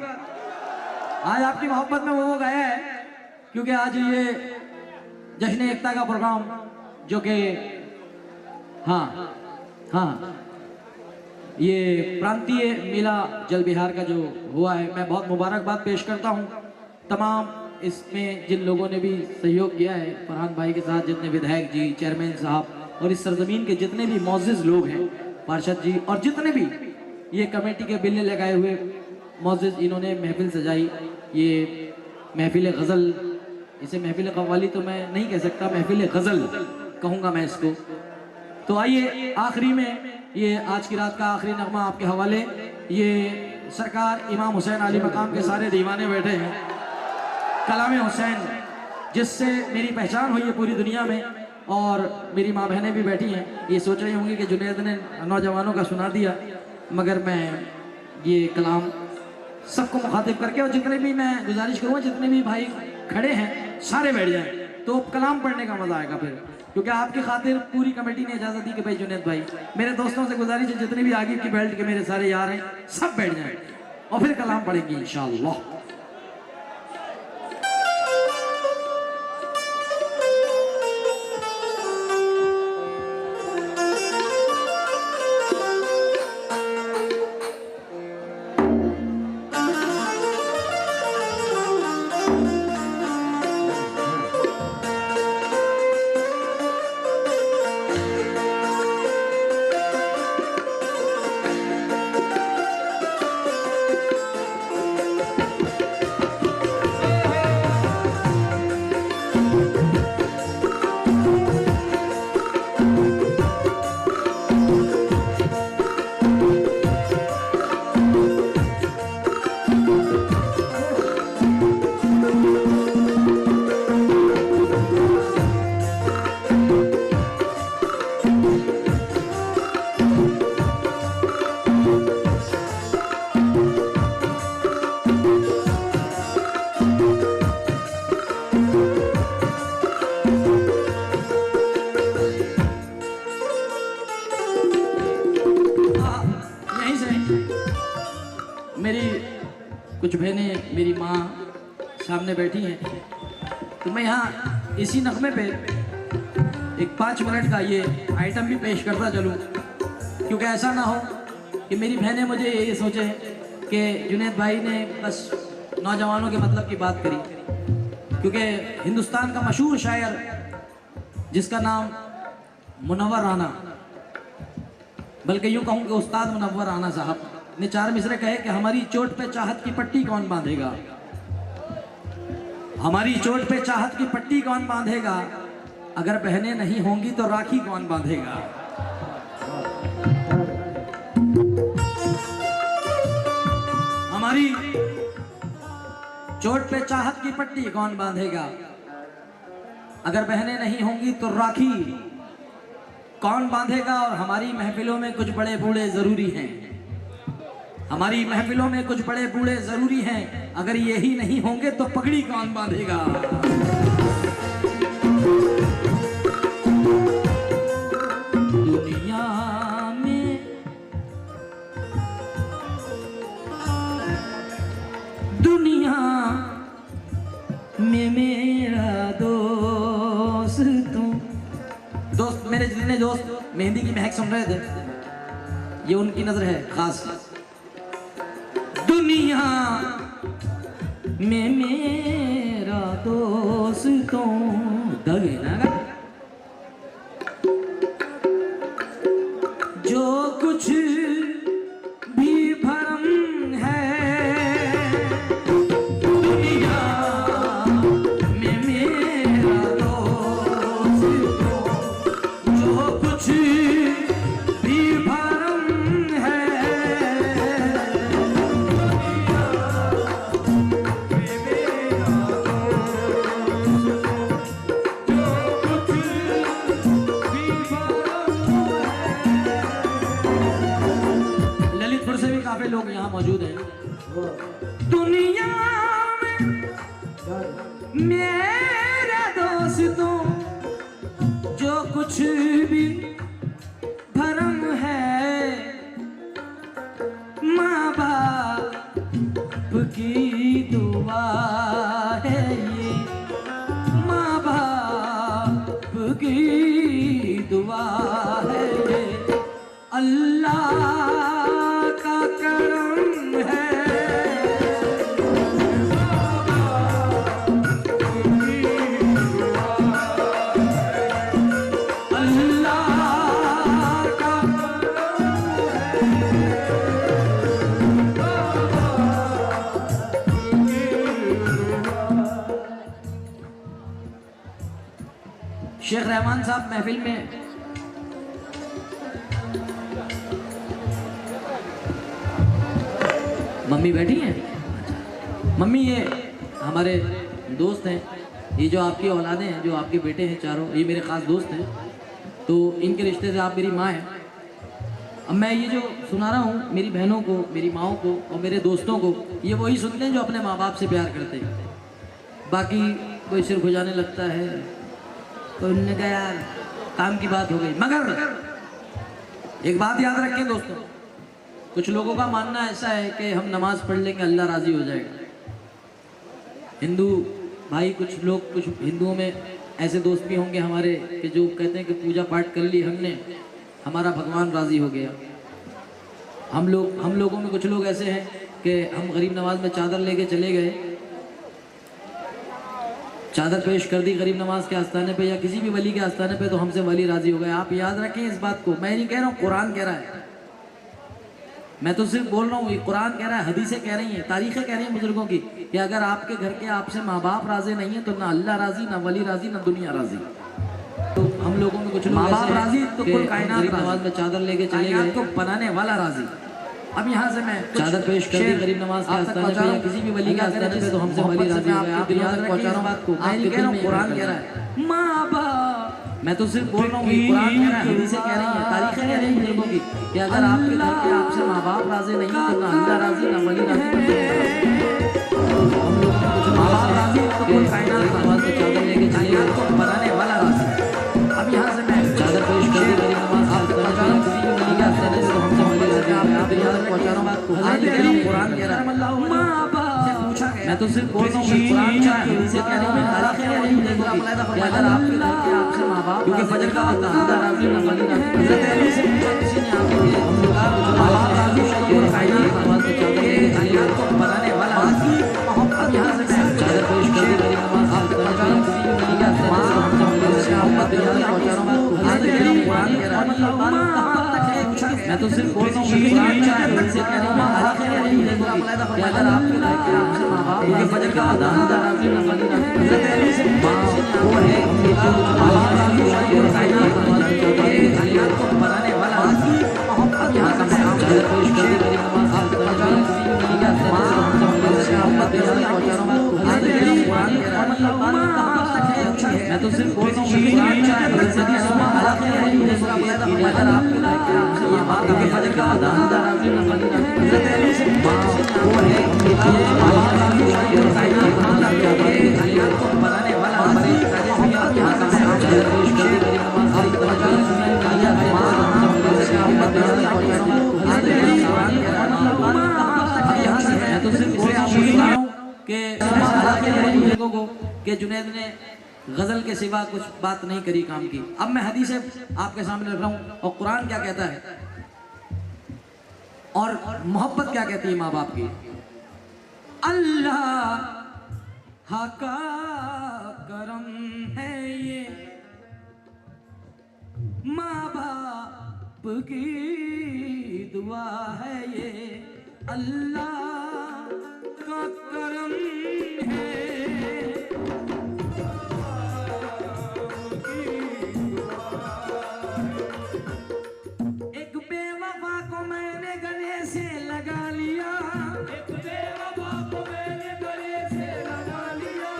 आज आपकी मोहब्बत में वो गाया है क्योंकि आज ये जश्न एकता का प्रोग्राम जो कि हाँ ये प्रांतीय मेला जल बिहार का जो हुआ है, मैं बहुत मुबारकबाद पेश करता हूँ तमाम इसमें जिन लोगों ने भी सहयोग किया है, फरहान भाई के साथ जितने विधायक जी, चेयरमैन साहब और इस सरजमीन के जितने भी मोअज़्ज़िज़ लोग हैं, पार्षद जी और जितने भी ये कमेटी के बिल्ले लगाए हुए मोअज़्ज़िज़, इन्होंने महफिल सजाई। ये महफिल गज़ल, इसे महफिल कव्वाली तो मैं नहीं कह सकता, महफिल गज़ल कहूँगा मैं इसको। तो आइए आखिरी में ये आज की रात का आखिरी नगमा आपके हवाले। ये सरकार इमाम हुसैन अली मकाम के सारे दीवाने बैठे हैं, कलाम हुसैन जिससे मेरी पहचान हुई है पूरी दुनिया में, और मेरी माँ बहनें भी बैठी हैं। ये सोच रही होंगी कि जुनैद ने नौजवानों का सुना दिया, मगर मैं ये कलाम सबको मुखातिब करके, और जितने भी मैं गुजारिश करूँगा जितने भी भाई खड़े हैं सारे बैठ जाएं, तो कलाम पढ़ने का मजा आएगा फिर, क्योंकि आपकी खातिर पूरी कमेटी ने इजाज़त दी कि भाई जुनैद भाई, मेरे दोस्तों से गुजारिश है जितने भी आगे की बेल्ट के मेरे सारे यार हैं सब बैठ जाएं और फिर कलाम पढ़ेंगे इंशाअल्लाह। मेरी कुछ बहनें, मेरी माँ सामने बैठी हैं, तो मैं यहाँ इसी नगमे पे एक 5 मिनट का ये आइटम भी पेश करता चलूँ, क्योंकि ऐसा ना हो कि मेरी बहनें मुझे ये सोचें कि जुनैद भाई ने बस नौजवानों के मतलब की बात करी, क्योंकि हिंदुस्तान का मशहूर शायर जिसका नाम मुनव्वर राना, बल्कि यूँ कहूँ कि उस्ताद मुनव्वर राना साहब ने 4 मिसरे कहे कि हमारी चोट पे चाहत की पट्टी कौन बांधेगा, हमारी चोट पे चाहत की पट्टी कौन बांधेगा, अगर बहनें नहीं होंगी तो राखी कौन बांधेगा। हमारी चोट पे चाहत की पट्टी कौन बांधेगा, अगर बहनें नहीं होंगी तो राखी कौन बांधेगा। और हमारी महफिलों में कुछ बड़े बूढ़े जरूरी हैं, हमारी महफिलों में कुछ बड़े बूढ़े जरूरी हैं, अगर यही नहीं होंगे तो पगड़ी कौन बांधेगा। दुनिया में मेरा दोस्त मेरे जितने दोस्त मेहंदी की महक सुन रहे थे, ये उनकी नजर है खास। दुनिया में मेरा दोस्तों दगना जो कुछ भी भरम है, दुनिया में मेरा दोस्त सारे लोग यहाँ मौजूद हैं। दुनिया में मेरे दोस्तों जो कुछ भी धर्म है, माँ बाप की दुआ है ये, माँ बाप की दुआ है ये, अल्लाह का करम है। शेख रहमान साहब महफिल में मम्मी बैठी हैं। मम्मी ये हमारे दोस्त हैं, ये जो आपकी औलादे हैं, जो आपके बेटे हैं चारों, ये मेरे ख़ास दोस्त हैं, तो इनके रिश्ते से आप मेरी माँ हैं। अब मैं ये जो सुना रहा हूँ मेरी बहनों को, मेरी माँओं को और मेरे दोस्तों को, ये वही सुनते हैं जो अपने माँ बाप से प्यार करते हैं। बाकी कोई सिर खुजाने लगता है तो उन्होंने कहा यार काम की बात हो गई। मगर एक बात याद रखें दोस्तों, कुछ लोगों का मानना ऐसा है कि हम नमाज पढ़ लेंगे अल्लाह राज़ी हो जाएगा। हिंदू भाई, कुछ लोग, कुछ हिंदुओं में ऐसे दोस्त भी होंगे हमारे कि जो कहते हैं कि पूजा पाठ कर ली हमने, हमारा भगवान राज़ी हो गया। हम लोगों में कुछ लोग ऐसे हैं कि हम गरीब नवाज में चादर लेके चले गए, चादर पेश कर दी गरीब नवाज के आस्थाने पे या किसी भी वली के आस्थाने पे, तो हमसे वली राजी हो गए। आप याद रखें इस बात को, मैं नहीं कह रहा हूँ, कुरान कह रहा है, मैं तो सिर्फ बोल रहा हूँ, ये कुरान कह रहा है, हदीसें कह रही हैं, तारीखें कह रही हैं बुजुर्गों की कि अगर आपके घर के आपसे माँ बाप राजी नहीं है तो ना अल्लाह राजी, ना वली राजी, ना दुनिया राजी। तो हम लोगों में कुछ माँ बाप राजी तो कुल कायनात नवाज में चादर लेके चले गए, तो बनाने वाला राजी। अब यहाँ से मैं चादर पेश कर दी गरीब नवाज के आस्थाने पे या किसी भी वली के आस्थाने पे, तो हमसे वली राजी हो गए। आप याद पहुँचा रहा हूँ बात को, मैं नहीं कह रहा हूँ, कुरान कह रहा है माँ बाप, मैं तो सिर्फ बोल रहा हूँ, कुरान कह रहा है, हदीसें कह रही हैं, तारीखें कह रही हैं बुजुर्गों की कि अगर आपके घर के आपसे माँ बाप राजी नहीं है तो ना अल्लाह राजी, ना वली राजी, हम लोग माँ बाप राजी तो कोई कायनात नवाज में चादर लेके चले गए, तो बनाने वाला राजी। अब यहाँ से मैं चादर पेश कर दी गरीब नवाज के आस्थाने पे या किसी भी वली के आस्थाने पे, तो हमसे वली राजी हो गए। आप याद पहुँचा रहा हूँ बात को, मैं नहीं कह रहा हूँ, कुरान कह रहा है माँ बाप, मैं तो सिर्फ बोल रहा हूँ, कुरान क्या है, हदीसें कह रही हैं, तारीखें कह रही हैं बुजुर्गों की कि अगर आपके घर के आपसे माँ बाप, क्योंकि फजर का वक्त अल्लाह राजी, ना वली राजी, हज़रत अली से पूछा किसी ने आके कि माँ बाप राजी और कायनात नवाज में चादर लेके चले को बनाने वाला राजी। अब यहाँ से मैं चादर पेश कर दी गरीब नवाज के आस्थाने पे किसी भी वली के आस्थाने से, हमसे वली राजी मोहम्मद याद पहुँचा रहा हूँ बात को, मैं नहीं कह रहा हूँ, कुरान कह रहा है, मैं तो सिर्फ बोल रहा हूँ, कुरान क्या है, हदीसें कह रही हैं, तारीखें कह रही हैं बुजुर्गों की कि अगर आपके घर के आपसे माँ बाप, क्योंकि फजर का वक्त अल्लाह राजी, ना वली राजी, हज़रत अली से वो है माँ बाप राजी और कायनात नवाज में चादर लेके चले को बनाने वाला राजी। अब यहाँ से मैं चादर पेश कर दी गरीब नवाज के आस्थाने पे या किसी भी वली के आस्थाने से, हमसे वली राजी मोहम्मद याद पहुँचा रहा हूँ बात को, मैं नहीं कह रहा हूँ, कुरान कह रहा है, मैं तो सिर्फ बोल रहा हूँ, कुरान क्या है, हदीसें कह रही हैं, तारीखें कह रही हैं बुजुर्गों की कि अगर आपके घर के आपसे ये बात, क्योंकि फजर का वक्त अल्लाह राजी, ना वली राजी, हज़रत अली से वो है माँ बाप राजी और कायनात नवाज में चादर लेके चले को बनाने वाला राजी। अब यहाँ से मैं चादर पेश कर दी गरीब नवाज के आस्थाने पे या किसी भी वली के आस्थाने से, हमसे वली राजी मोहम्मद याद पहुँचा रहा हूँ बात को, मैं नहीं कह रहा हूँ, कुरान कह रहा है। अब यहाँ से मैं तो सिर्फ बोल रहा हूँ कि बुजुर्गों को कि जुनैद ने गजल के सिवा कुछ बात नहीं करी काम की। अब मैं हदीसें आपके सामने रख रहा हूँ और कुरान क्या कहता है और मोहब्बत क्या कहती है माँ बाप की। अल्लाह का करम है ये, माँ बाप की दुआ है ये, अल्लाह का करम है। एक बेवफा को मैंने गले से लगा लिया, एक बेवफा को मैंने गले से लगा लिया,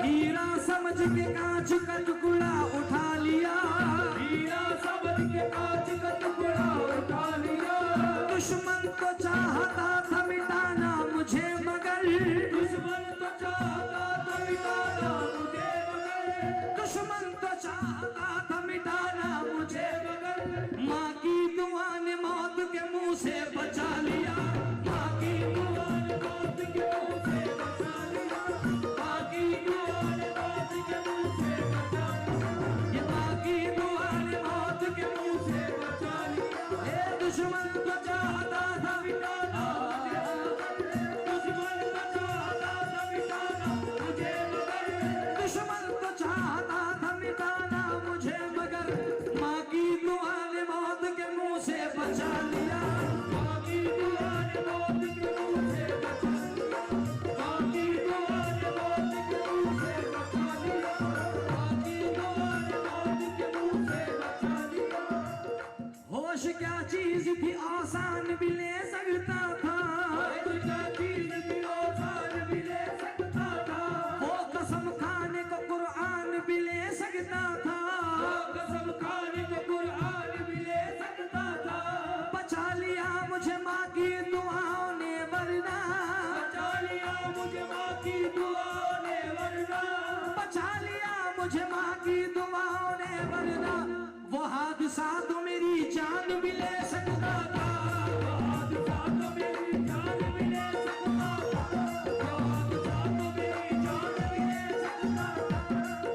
हीरा समझ के कांच का टुकड़ा उठा लिया, हीरा समझ के कांच का टुकड़ा उठा लिया, दुश्मन को चाहता चाहता था मिटाना मुझे, मगर माँ की दुआ ने मौत के मुंह से बचा लिया। माँ की दुआ ने मौत के मुंह से बचा लिया। माँ की दुआ ने मौत के मुंह से बचा लिया। ये माँ की दुआ ने मौत के मुंह से बचा लिया। ये दुश्मन को चाहता था मिटाना, दुश्मन को चाहता था मिटाना मुझे, मगर दुश्मन को चाहता था मिटाना मुझे, मगर माँ की दुआ ने मौत के मुंह से बचा लिया। माँ की दुआ ने मौत के मुंह से बचा लिया। माँ की दुआ ने मौत के मुंह से बचा लिया। माँ की दुआ ने मौत के मुंह से बचा लिया। होश क्या चीज थी आसान भी ले सकता था, होश क्या चीज थी आसान भी ले सकता था। वो कसम खाने को कुरान भी ले सकता था, वो कसम खाने को कुरान भी ले सकता था। बचा लिया मुझे माँ की दुआओं ने वरना, बचा लिया मुझे माँ की दुआओं ने वरना, बचा लिया मुझे माँ की दुआओं ने वरना। वो हादसा तो मेरी जान भी ले सकता था, वो हादसा तो मेरी जान भी ले सकता था। वो हादसा तो मेरी जान भी ले सकता था।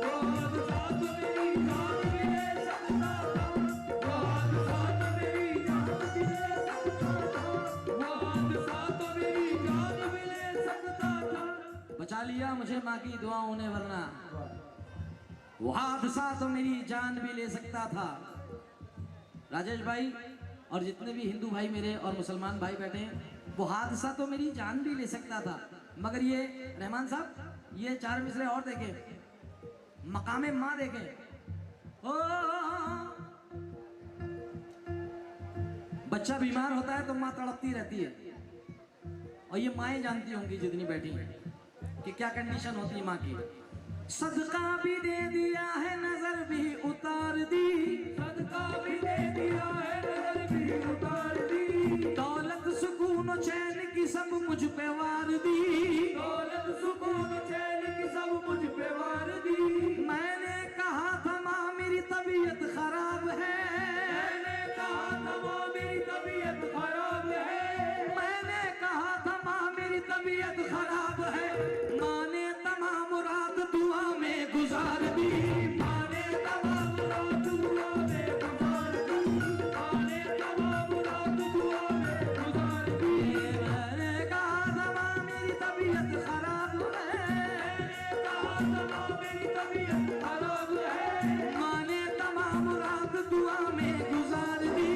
वो हादसा तो मेरी जान भी ले सकता था। वो हादसा तो मेरी जान भी ले सकता था। वो हादसा तो मेरी जान भी ले सकता था। बचा लिया मुझे माँ की दुआओं ने वरना, वो हादसा तो मेरी जान भी ले सकता था। राजेश भाई और जितने भी हिंदू भाई मेरे और मुसलमान भाई बैठे हैं, वो हादसा तो मेरी जान भी ले सकता था, मगर ये रहमान साहब ये चार मिसरे और देखे, मकामे माँ देखे। ओ बच्चा बीमार होता है तो माँ तड़पती रहती है, और ये माएँ जानती होंगी जितनी बैठी हैं कि क्या कंडीशन होती है माँ की। सदका भी दे दिया है नजर भी उतार दी, सदका भी दे दिया है नजर भी उतार दी। दौलत सुकून चैन की सब मुझ पे वार दी, दौलत सुकून चैन की सब मुझ पे वार दी। मैंने कहा था माँ मेरी तबीयत खराब है, मैंने कहा था माँ मेरी तबीयत खराब है, मैंने कहा था माँ मेरी तबीयत खराब है। माँ ने तमाम रात दुआ में गुजार दी, माँ ने तमाम रात दुआ में गुजार दी, माँ ने तमाम रात दुआ में गुजार दी। मैंने कहा था माँ मेरी तबीयत खराब है, मैंने कहा था माँ मेरी तबीयत खराब है। माँ ने तमाम रात दुआ में गुजार दी,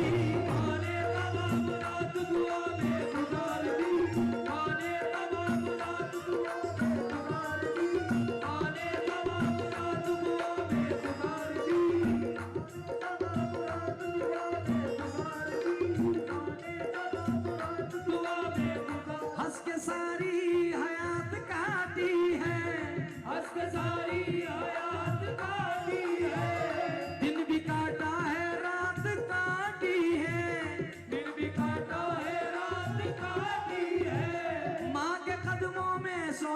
माँ ने तमाम रात दुआ में गुजार दी, माँ ने तमाम रात दुआ में गुजार दी, माँ ने तमाम रात दुआ में गुजार दी, तमाम रात दुआ में गुजार दी, माँ ने तमाम रात दुआ में गुजार। हंस के सारी हयात काटी है, हंस के सारी हयात काटी है। दिन भी काटा है रात काटी है, दिन भी काटा है रात काटी है। माँ के कदमों में सो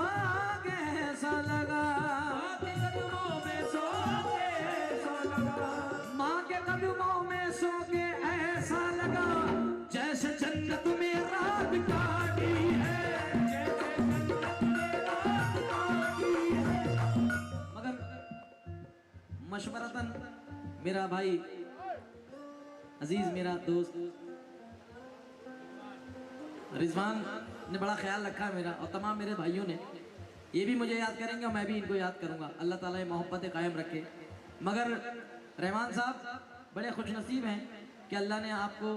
के ऐसा लगा, माँ के कदमों में सो के ऐसा लगा, माँ के कदमों में सो के ऐसा लगा, जैसे जन्नत में रात काटी है, जैसे जन्नत में रात काटी है। मगर मशवरतन मेरा भाई अजीज मेरा दोस्त रिजवान ने बड़ा ख्याल रखा है मेरा, और तमाम मेरे भाइयों ने, ये भी मुझे याद करेंगे और मैं भी इनको याद करूंगा। अल्लाह ताला ये मोहब्बतें कायम रखे। मगर रहमान साहब बड़े खुशनसीब हैं कि अल्लाह ने आपको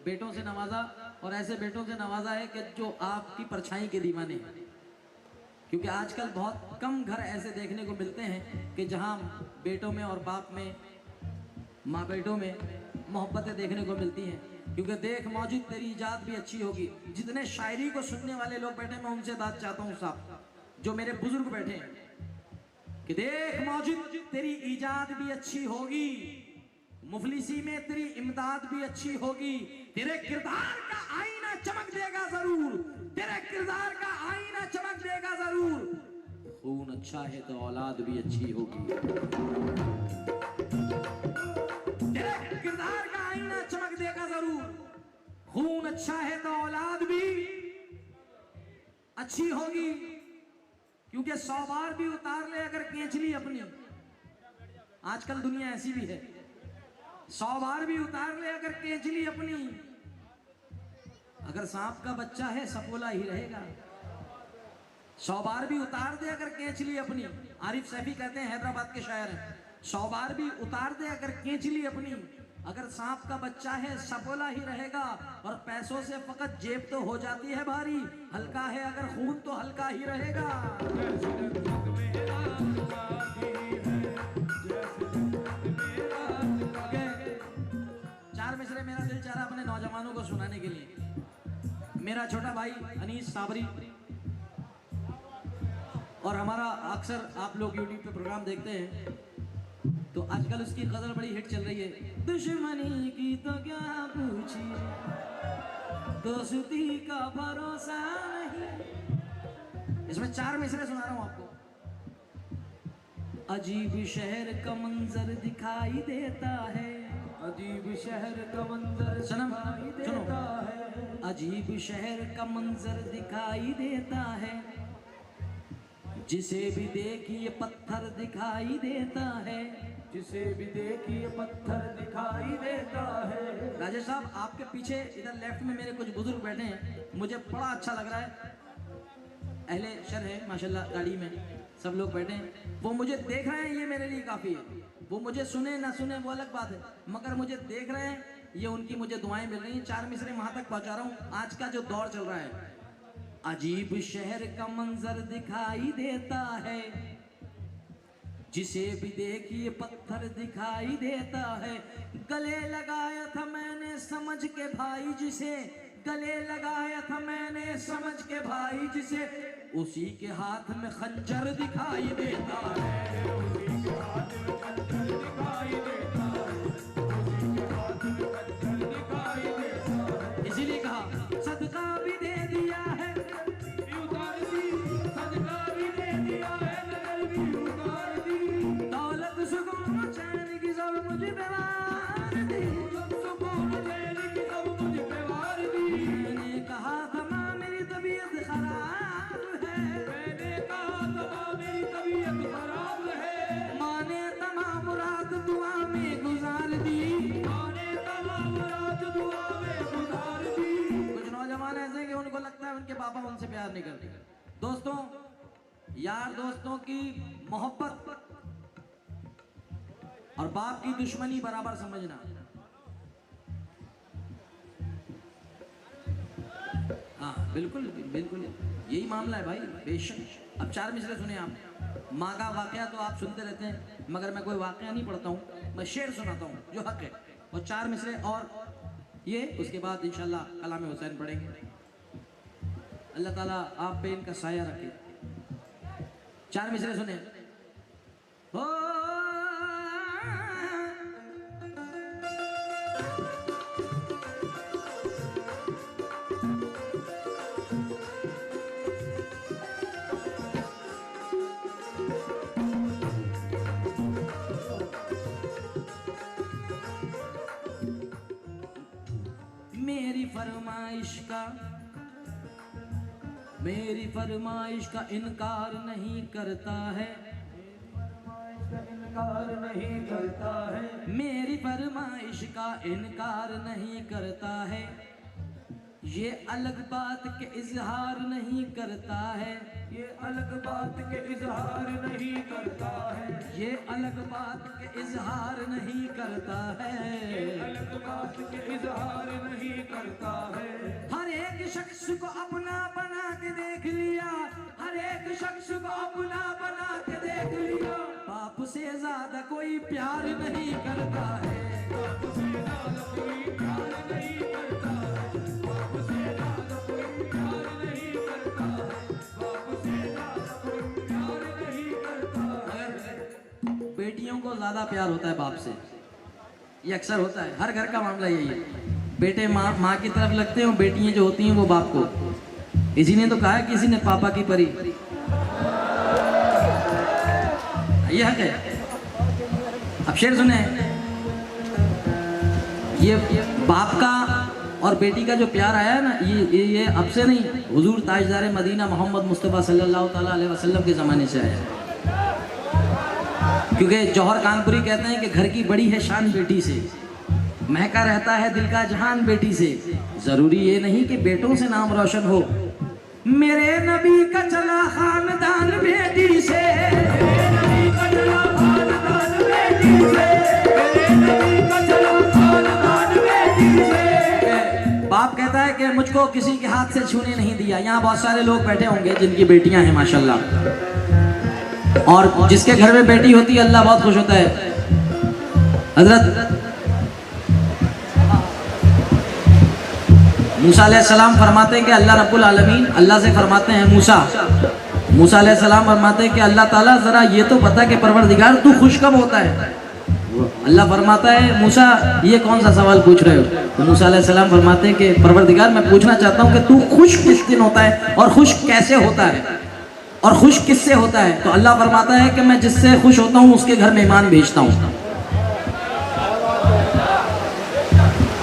बेटों से नवाजा, और ऐसे बेटों से नवाजा है कि जो आपकी परछाई के दीवाने हैं। क्योंकि आजकल बहुत कम घर ऐसे देखने को मिलते हैं कि जहाँ बेटों में और बाप में, माँ बेटों में मोहब्बतें देखने को मिलती हैं। क्योंकि देख मौजूद तेरी इजाद भी अच्छी होगी। जितने शायरी को सुनने वाले लोग बैठे मैं उनसे बात चाहता हूँ साहब, जो मेरे बुजुर्ग बैठे हैं, कि देख मौजूद तेरी इजाद भी अच्छी होगी, मुफलिसी में तेरी इमदाद भी अच्छी होगी, तेरे किरदार का आईना चमक देगा जरूर, तेरे किरदार का आईना चमक देगा जरूर। खून अच्छा है तो औलाद भी अच्छी होगी। जरूर। खून अच्छा है तो औलाद भी अच्छी होगी, क्योंकि 100 बार भी उतार ले अगर केंचली अपनी, आजकल दुनिया ऐसी भी है, 100 बार भी उतार ले अगर केंचली अपनी, अगर सांप का बच्चा है सपोला ही रहेगा। 100 बार भी उतार दे अगर केंचली अपनी, आरिफ सैफी कहते हैं, हैदराबाद के शायर हैं, 100 बार भी उतार दे अगर केंचली अपनी, अगर सांप का बच्चा है सपोला ही रहेगा। और पैसों से फकत जेब तो हो जाती है भारी, हल्का है अगर खून तो हल्का ही रहेगा। चार मिसरे मेरा दिल चाह रहा अपने नौजवानों को सुनाने के लिए। मेरा छोटा भाई अनीस साबरी, और हमारा अक्सर आप लोग YouTube पे प्रोग्राम देखते हैं, तो आजकल उसकी गजल बड़ी हिट चल रही है। दुश्मनी की तो क्या पूछी, दोस्ती का भरोसा नहीं। इसमें 4 मिसरे सुना रहा हूं आपको। अजीब शहर का मंजर दिखाई देता है, अजीब शहर का मंजर सनम देता है, अजीब शहर का मंजर दिखाई देता है, जिसे भी देखिए पत्थर दिखाई देता है, जिसे भी देखिए पत्थर दिखाई देता है। राजेश साहब, आपके पीछे इधर लेफ्ट में मेरे कुछ बुजुर्ग बैठे हैं, मुझे बड़ा अच्छा लग रहा है, अहले शर है माशाल्लाह, गाड़ी में सब लोग बैठे हैं, वो मुझे देख रहे हैं, ये मेरे लिए काफ़ी है। वो मुझे सुने ना सुने वो अलग बात है, मगर मुझे देख रहे हैं, ये उनकी मुझे दुआएं मिल रही हैं। 4 मिसरे वहाँ तक पहुँचा रहा हूँ। आज का जो दौर चल रहा है, अजीब शहर का मंजर दिखाई देता है, जिसे भी देखिए पत्थर दिखाई देता है, गले लगाया था मैंने समझ के भाई जिसे, गले लगाया था मैंने समझ के भाई जिसे, उसी के हाथ में खंजर दिखाई देता है, उसी के हाथ में खंजर दिखाई देता है, उसी के हाथ में खंजर दिखाई देता है। इसीलिए कहा सदका भी दे दिया है, उतार दी, सदका भी दे दिया है, नजर भी उतार दी, दौलत सुकून चैन की सब मुझे बेवार दी, सुकून चैन की सब मुझे बेवार दी। मैंने कहा था माँ मेरी तबीयत खराब है, मैंने कहा था माँ मेरी तबीयत खराब है, माँ ने तमाम रात दुआ में गुजार दी, माँ ने तमाम रात दुआ में गुजार दी। कुछ नौजवान ऐसे कि उनको लगता है उनके पापा उनसे प्यार नहीं करते। दोस्तों, यार दोस्तों की मोहब्बत और बाप की दुश्मनी बराबर समझना। हाँ बिल्कुल बिल्कुल यही मामला है भाई, बेशक। अब 4 मिसरे सुने आप। माँ का वाकया तो आप सुनते रहते हैं, मगर मैं कोई वाकया नहीं पढ़ता हूँ, मैं शेर सुनाता हूँ जो हक है। और 4 मिसरे और ये, उसके बाद इंशाल्लाह कलाम हुसैन पढ़ेंगे। अल्लाह ताला आप पे इनका साया रखे। 4 मिसरे सुने। हो मेरी फरमाइश का इनकार नहीं करता है, इनकार नहीं करता है, मेरी फरमाइश का इनकार नहीं करता है, ये अलग बात के इजहार नहीं करता है, ये अलग बात के इजहार नहीं करता है, ये अलग बात के इजहार नहीं करता है, ये अलग बात के इजहार नहीं करता है। हर एक शख्स को अपना बना के देख लिया, हर एक शख्स को अपना बना के देख लिया, बाप से ज्यादा कोई प्यार नहीं करता है, बाप से ज्यादा कोई प्यार नहीं करता है, बाप से ज्यादा कोई प्यार नहीं करता है, बाप से ज्यादा कोई प्यार नहीं करता है। बेटियों को ज्यादा प्यार होता है बाप से, ये अक्सर होता है, हर घर का मामला यही है। बेटे माँ की तरफ लगते हैं, बेटियां जो होती हैं वो बाप को। इसी ने तो कहा है किसी ने पापा की परी, ये हक है। अब शेर सुने, ये बाप का और बेटी का जो प्यार आया है ना, ये अब से नहीं, हुजूर ताजदार मदीना मोहम्मद मुस्तफ़ा सल्लल्लाहु ताला अलैहि वसल्लम के ज़माने से आया है। क्योंकि जौहर कानपुरी कहते हैं कि घर की बड़ी है शान बेटी से, महका रहता है दिल का जहान बेटी से। ज़रूरी ये नहीं कि बेटों से नाम रोशन हो, मेरे नबी का चला खानदान बेटी से, मेरे नबी का चला खानदान बेटी से, मेरे नबी का चला खानदान बेटी से। बाप कहता है कि मुझको किसी के हाथ से छूने नहीं दिया। यहाँ बहुत सारे लोग बैठे होंगे जिनकी बेटियां हैं माशाल्लाह, और जिसके घर में बेटी होती है अल्लाह बहुत खुश होता है। हजरत मूसा अलैहिस्सलाम फरमाते हैं कि अल्लाह रब्बुल आलमीन अल्लाह से फरमाते हैं, मूसा अलैहिस्सलाम फरमाते हैं कि अल्लाह ताला ज़रा ये तो बता कि परवरदिगार तू खुश कब होता है। अल्लाह फरमाता है मूसा ये कौन सा सवाल पूछ रहे हो? तो मूसा अलैहिस्सलाम फरमाते हैं कि परवरदिगार मैं पूछना चाहता हूँ कि तू खुश किस दिन होता है और खुश कैसे होता है और खुश किससे होता है? तो अल्लाह फरमाता है कि मैं जिससे खुश होता हूँ उसके घर मेहमान भेजता हूँ।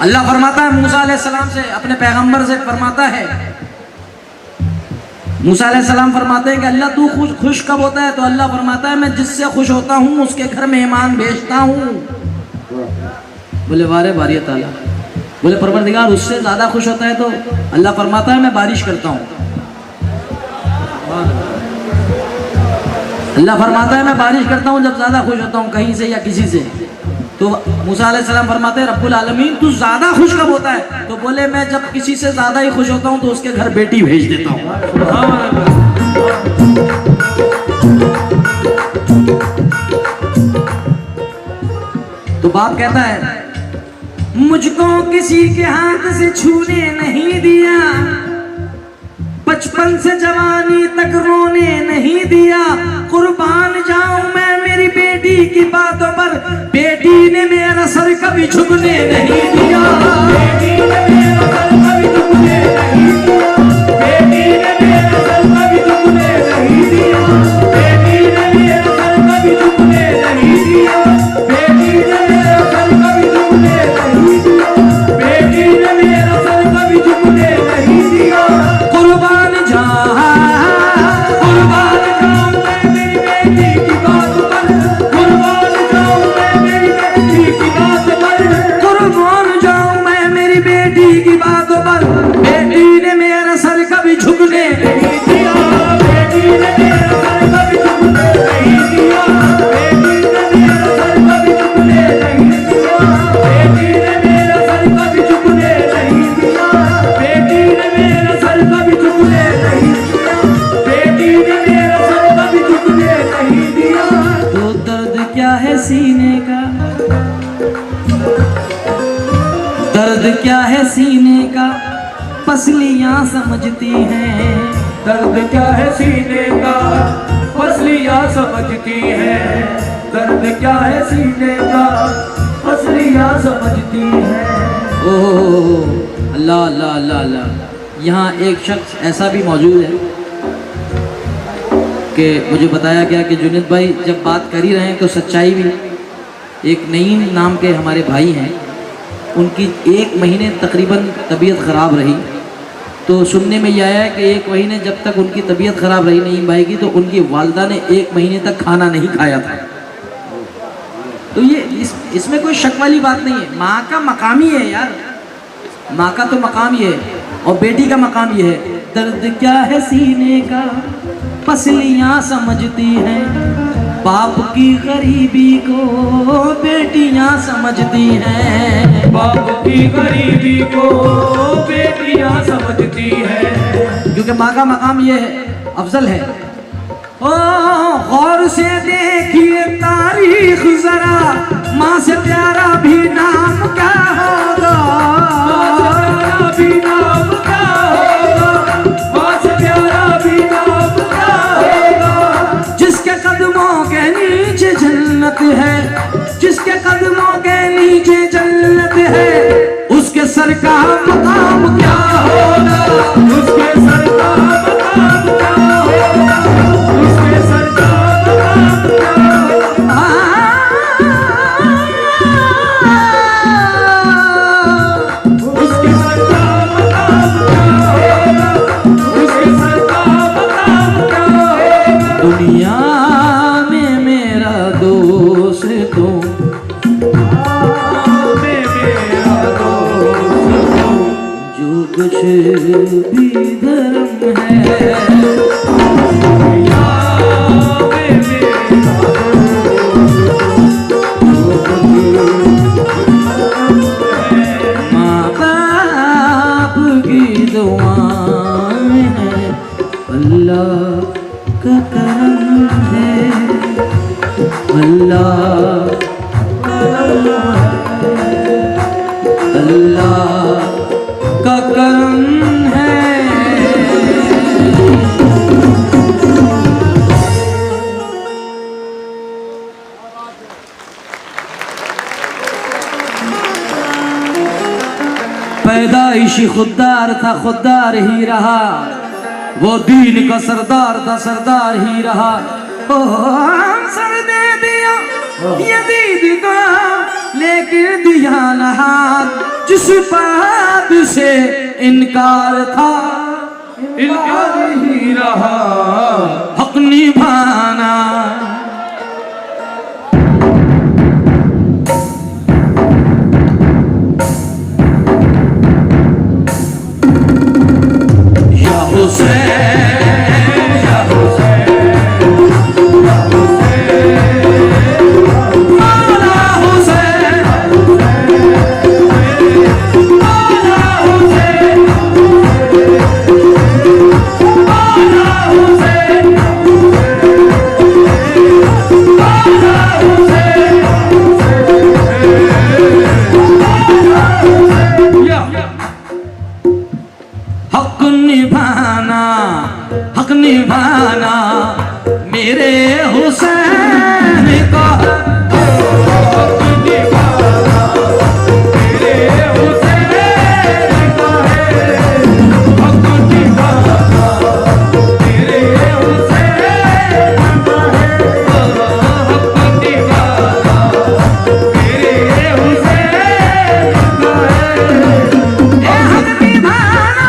अल्लाह फरमाता है मूसा अलैहिस्सलाम से, अपने पैगंबर से फरमाता है, मूसा अलैहिस्सलाम फरमाते हैं कि अल्लाह तू खुश कब होता है? तो अल्लाह फरमाता है मैं जिससे खुश होता हूँ उसके घर मेहमान भेजता हूँ। बोले वारे बारी ताला। बोले परवरदिगार उससे ज़्यादा खुश होता है? तो अल्लाह फरमाता है मैं बारिश करता हूँ। अल्लाह फरमाता है मैं बारिश करता हूँ जब ज़्यादा खुश होता हूँ कहीं से या किसी से। तो मूसा अलैहिस्सलाम फरमाते हैं रब्बुल आलमीन तू ज़्यादा खुश कब होता है? तो बोले मैं जब किसी से ज़्यादा ही खुश होता हूँ तो उसके घर बेटी भेज देता हूँ। तो बाप कहता है मुझको किसी के हाथ से छूने नहीं दिया, बचपन से जवानी तक रोने नहीं दिया, कुर्बान जाऊं मैं मेरी बेटी की बातों पर, बेटी ने मेरा सर कभी झुकने नहीं दिया, बेटी ने मेरा सर कभी झुकने नहीं दिया, बेटी ने मेरा सर कभी झुकने नहीं दिया, बेटी ने मेरा सर कभी झुकने नहीं दिया, बेटी ने मेरा सर कभी झुकने नहीं दिया, बेटी ने मेरा सर कभी झुकने नहीं दिया। कुर्बान जाऊं मैं मेरी बेटी की बात पर, कुर्बान जाऊं मैं मेरी बेटी की बात पर, कुर्बान जाऊं मैं मेरी बेटी की बात पर, बेटी ने मेरा सर कभी झुकने नहीं दिया, बेटी ने मेरा सर कभी झुकने नहीं दिया, बेटी ने मेरा सर कभी झुकने नहीं दिया, बेटी ने मेरा सर कभी झुकने नहीं दिया, बेटी ने मेरा सर कभी झुकने नहीं दिया, बेटी ने मेरा सर कभी झुकने नहीं दिया। तो दर्द क्या है सीने का, दर्द क्या है सीने का, पसलियां समझती हैं, दर्द क्या है सीने का, पसलियां समझती हैं, दर्द क्या है सीने का, पसलियां समझती हैं। ओह अल्लाह अल्लाह अल्लाह अल्लाह। यहाँ एक शख्स ऐसा भी मौजूद है कि मुझे बताया गया कि जुनैद भाई जब बात कर ही रहे हैं तो सच्चाई भी। एक नईम नाम के हमारे भाई हैं, उनकी 1 महीने तकरीबन तबीयत ख़राब रही। तो सुनने में यह आया है कि 1 महीने जब तक उनकी तबीयत ख़राब रही नईम भाई की, तो उनकी वालदा ने 1 महीने तक खाना नहीं खाया था। तो ये इसमें कोई शक वाली बात नहीं है। माँ का मकाम ही है यार, माँ का तो मकाम ही है और बेटी का मकाम ये है। दर्द क्या है सीने का, पसलियां समझती हैं, बाप की गरीबी को बेटियां समझती हैं, बाप की गरीबी को बेटियां समझती हैं, क्योंकि माँ का मकाम ये है, अफजल है। ओ गौर से देखिए तारीख जरा, माँ से प्यारा भी नाम क्या होगा, भी नाम क्या होगा, माँ से प्यारा भी नाम क्या होगा। जिसके कदमों के नीचे जन्नत है, जिसके कदमों के नीचे जन्नत है, उसके सर का मकाम क्या होगा, उसके सर का मकाम क्या होगा, उसके सर का मकाम क्या होगा। उसके सर भी धर्म है। माँ बाप की दुआएं हैं, अल्लाह का करम है, अल्लाह अल्लाह का करम है। पैदाइशी खुददार था, खुददार ही रहा, वो दीन का सरदार था, सरदार ही रहा। सर दे दिया यजीद को, लेकिन दिया न हाथ जिस बात से इनकार था, इनकार ही रहा हक निभाना। या हुसैन हक निभाना मेरे हुसैन का, हक निभाना मेरे हुसैन का है, हक निभाना मेरे हुसैन का है, हक निभाना मेरे हुसैन का है, हक निभाना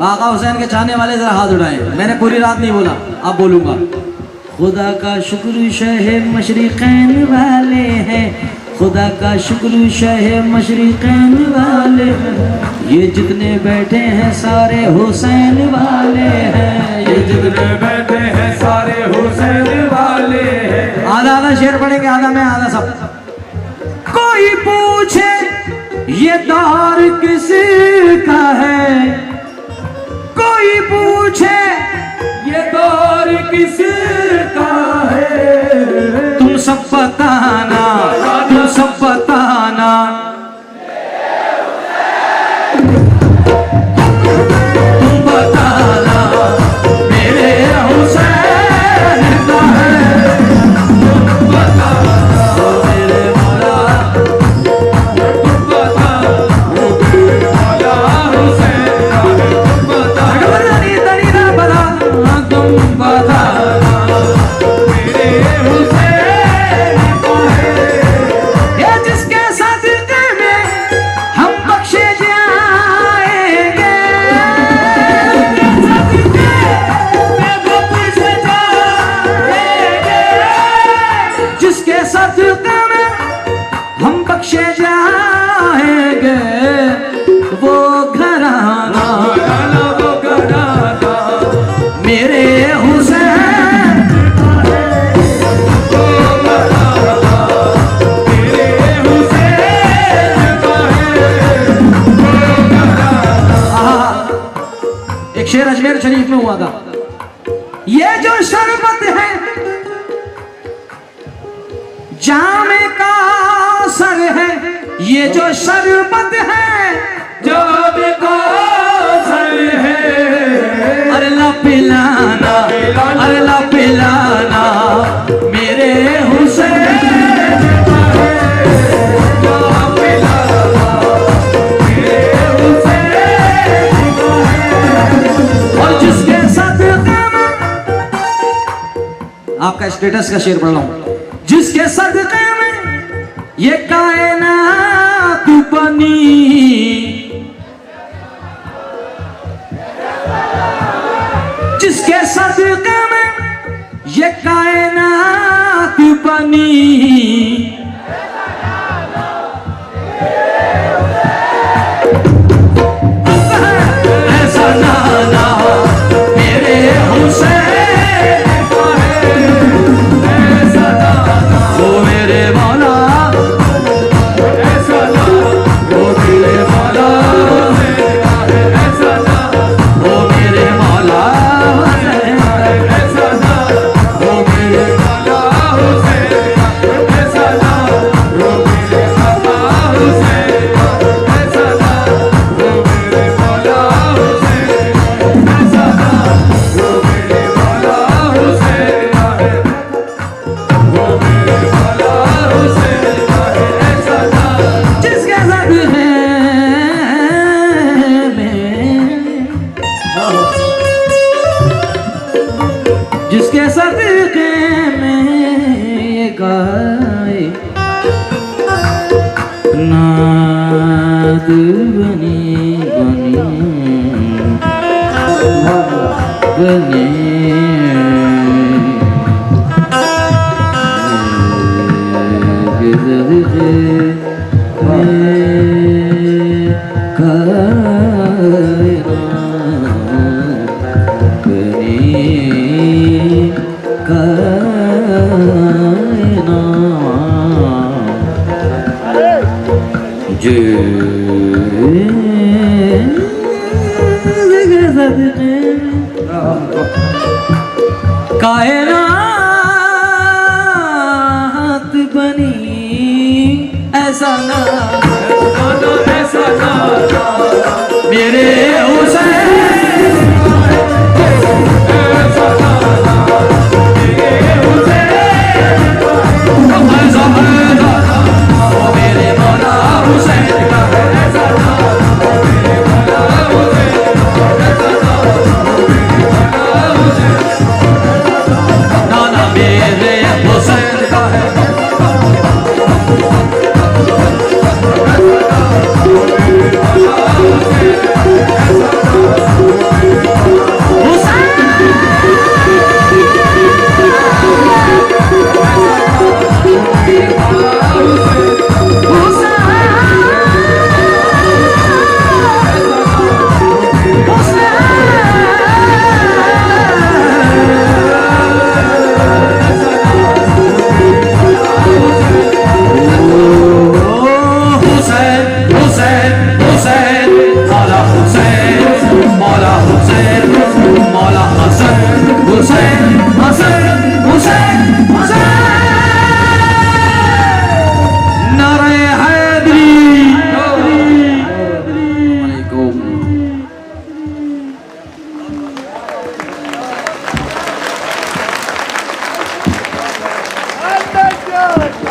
आका हुसैन के चाहने वाले जरा हाथ उठाएं। मैंने पूरी रात नहीं बोला, अब बोलूंगा। खुदा का शुक्र शह मशरिकैन वाले हैं, खुदा का शुक्र शह मशरिकैन वाले हैं, ये जितने बैठे हैं सारे हुसैन वाले हैं, ये जितने बैठे हैं सारे हुसैन वाले हैं। आधा आधा शेर पढ़ेंगे, आधा मैं आधा सब। कोई पूछे ये दौर किसका है, कोई पूछे ये दौर किसका है, तुम सब बताना, तुम सब बताना। तुम बताना मेरे हुसैन का है, तुम बताना मेरे अजमेर शरीफ में हुआ था। ये जो शरबत है जामे का सर है, ये जो शरबत है जामे का सर है। अरे ला पिलाना, अरे ला पिलाना मेरे हुसैन का है। ला पिलाना मेरे हुसैन का है। और जिसके सदक़े में, आपका स्टेटस का शेर पढ़ रहा हूं, जिसके सदक़े में ये कायनात बनी, जिसके सदक़े में ये कायनात बनी, ऐसा नाना मेरे हुसैन का है। ऐसा नाना वो मेरे मौला, ऐसा नाना वो मेरे मौला हुसैन का है। ऐसा नाना वो मेरे मौला हुसैन का है। ऐसा नाना वो मेरे मौला हुसैन का है। ऐसा नाना वो मेरे मौला हुसैन का है। ऐसा नाना वो मेरे मौला हुसैन का है। ऐसा नाना वो मेरे मौला हुसैन का है। वो मेरे मौला हुसैन का है। ऐसा नाम जिसके सदक़े में, जिसके सदक़े में ये गाए नात बनी बनी कायनात बनी, ऐसा ना ऐसा ना मेरे हुसैन, ऐसा ना मेरे हुसैन, ऐसा वो मेरे मौला हुसैन का है। ऐसा ना मेरे मौला हुसैन, ऐसा ना मेरे मौला हुसैन, नाना मेरे हुसैन का है। Good.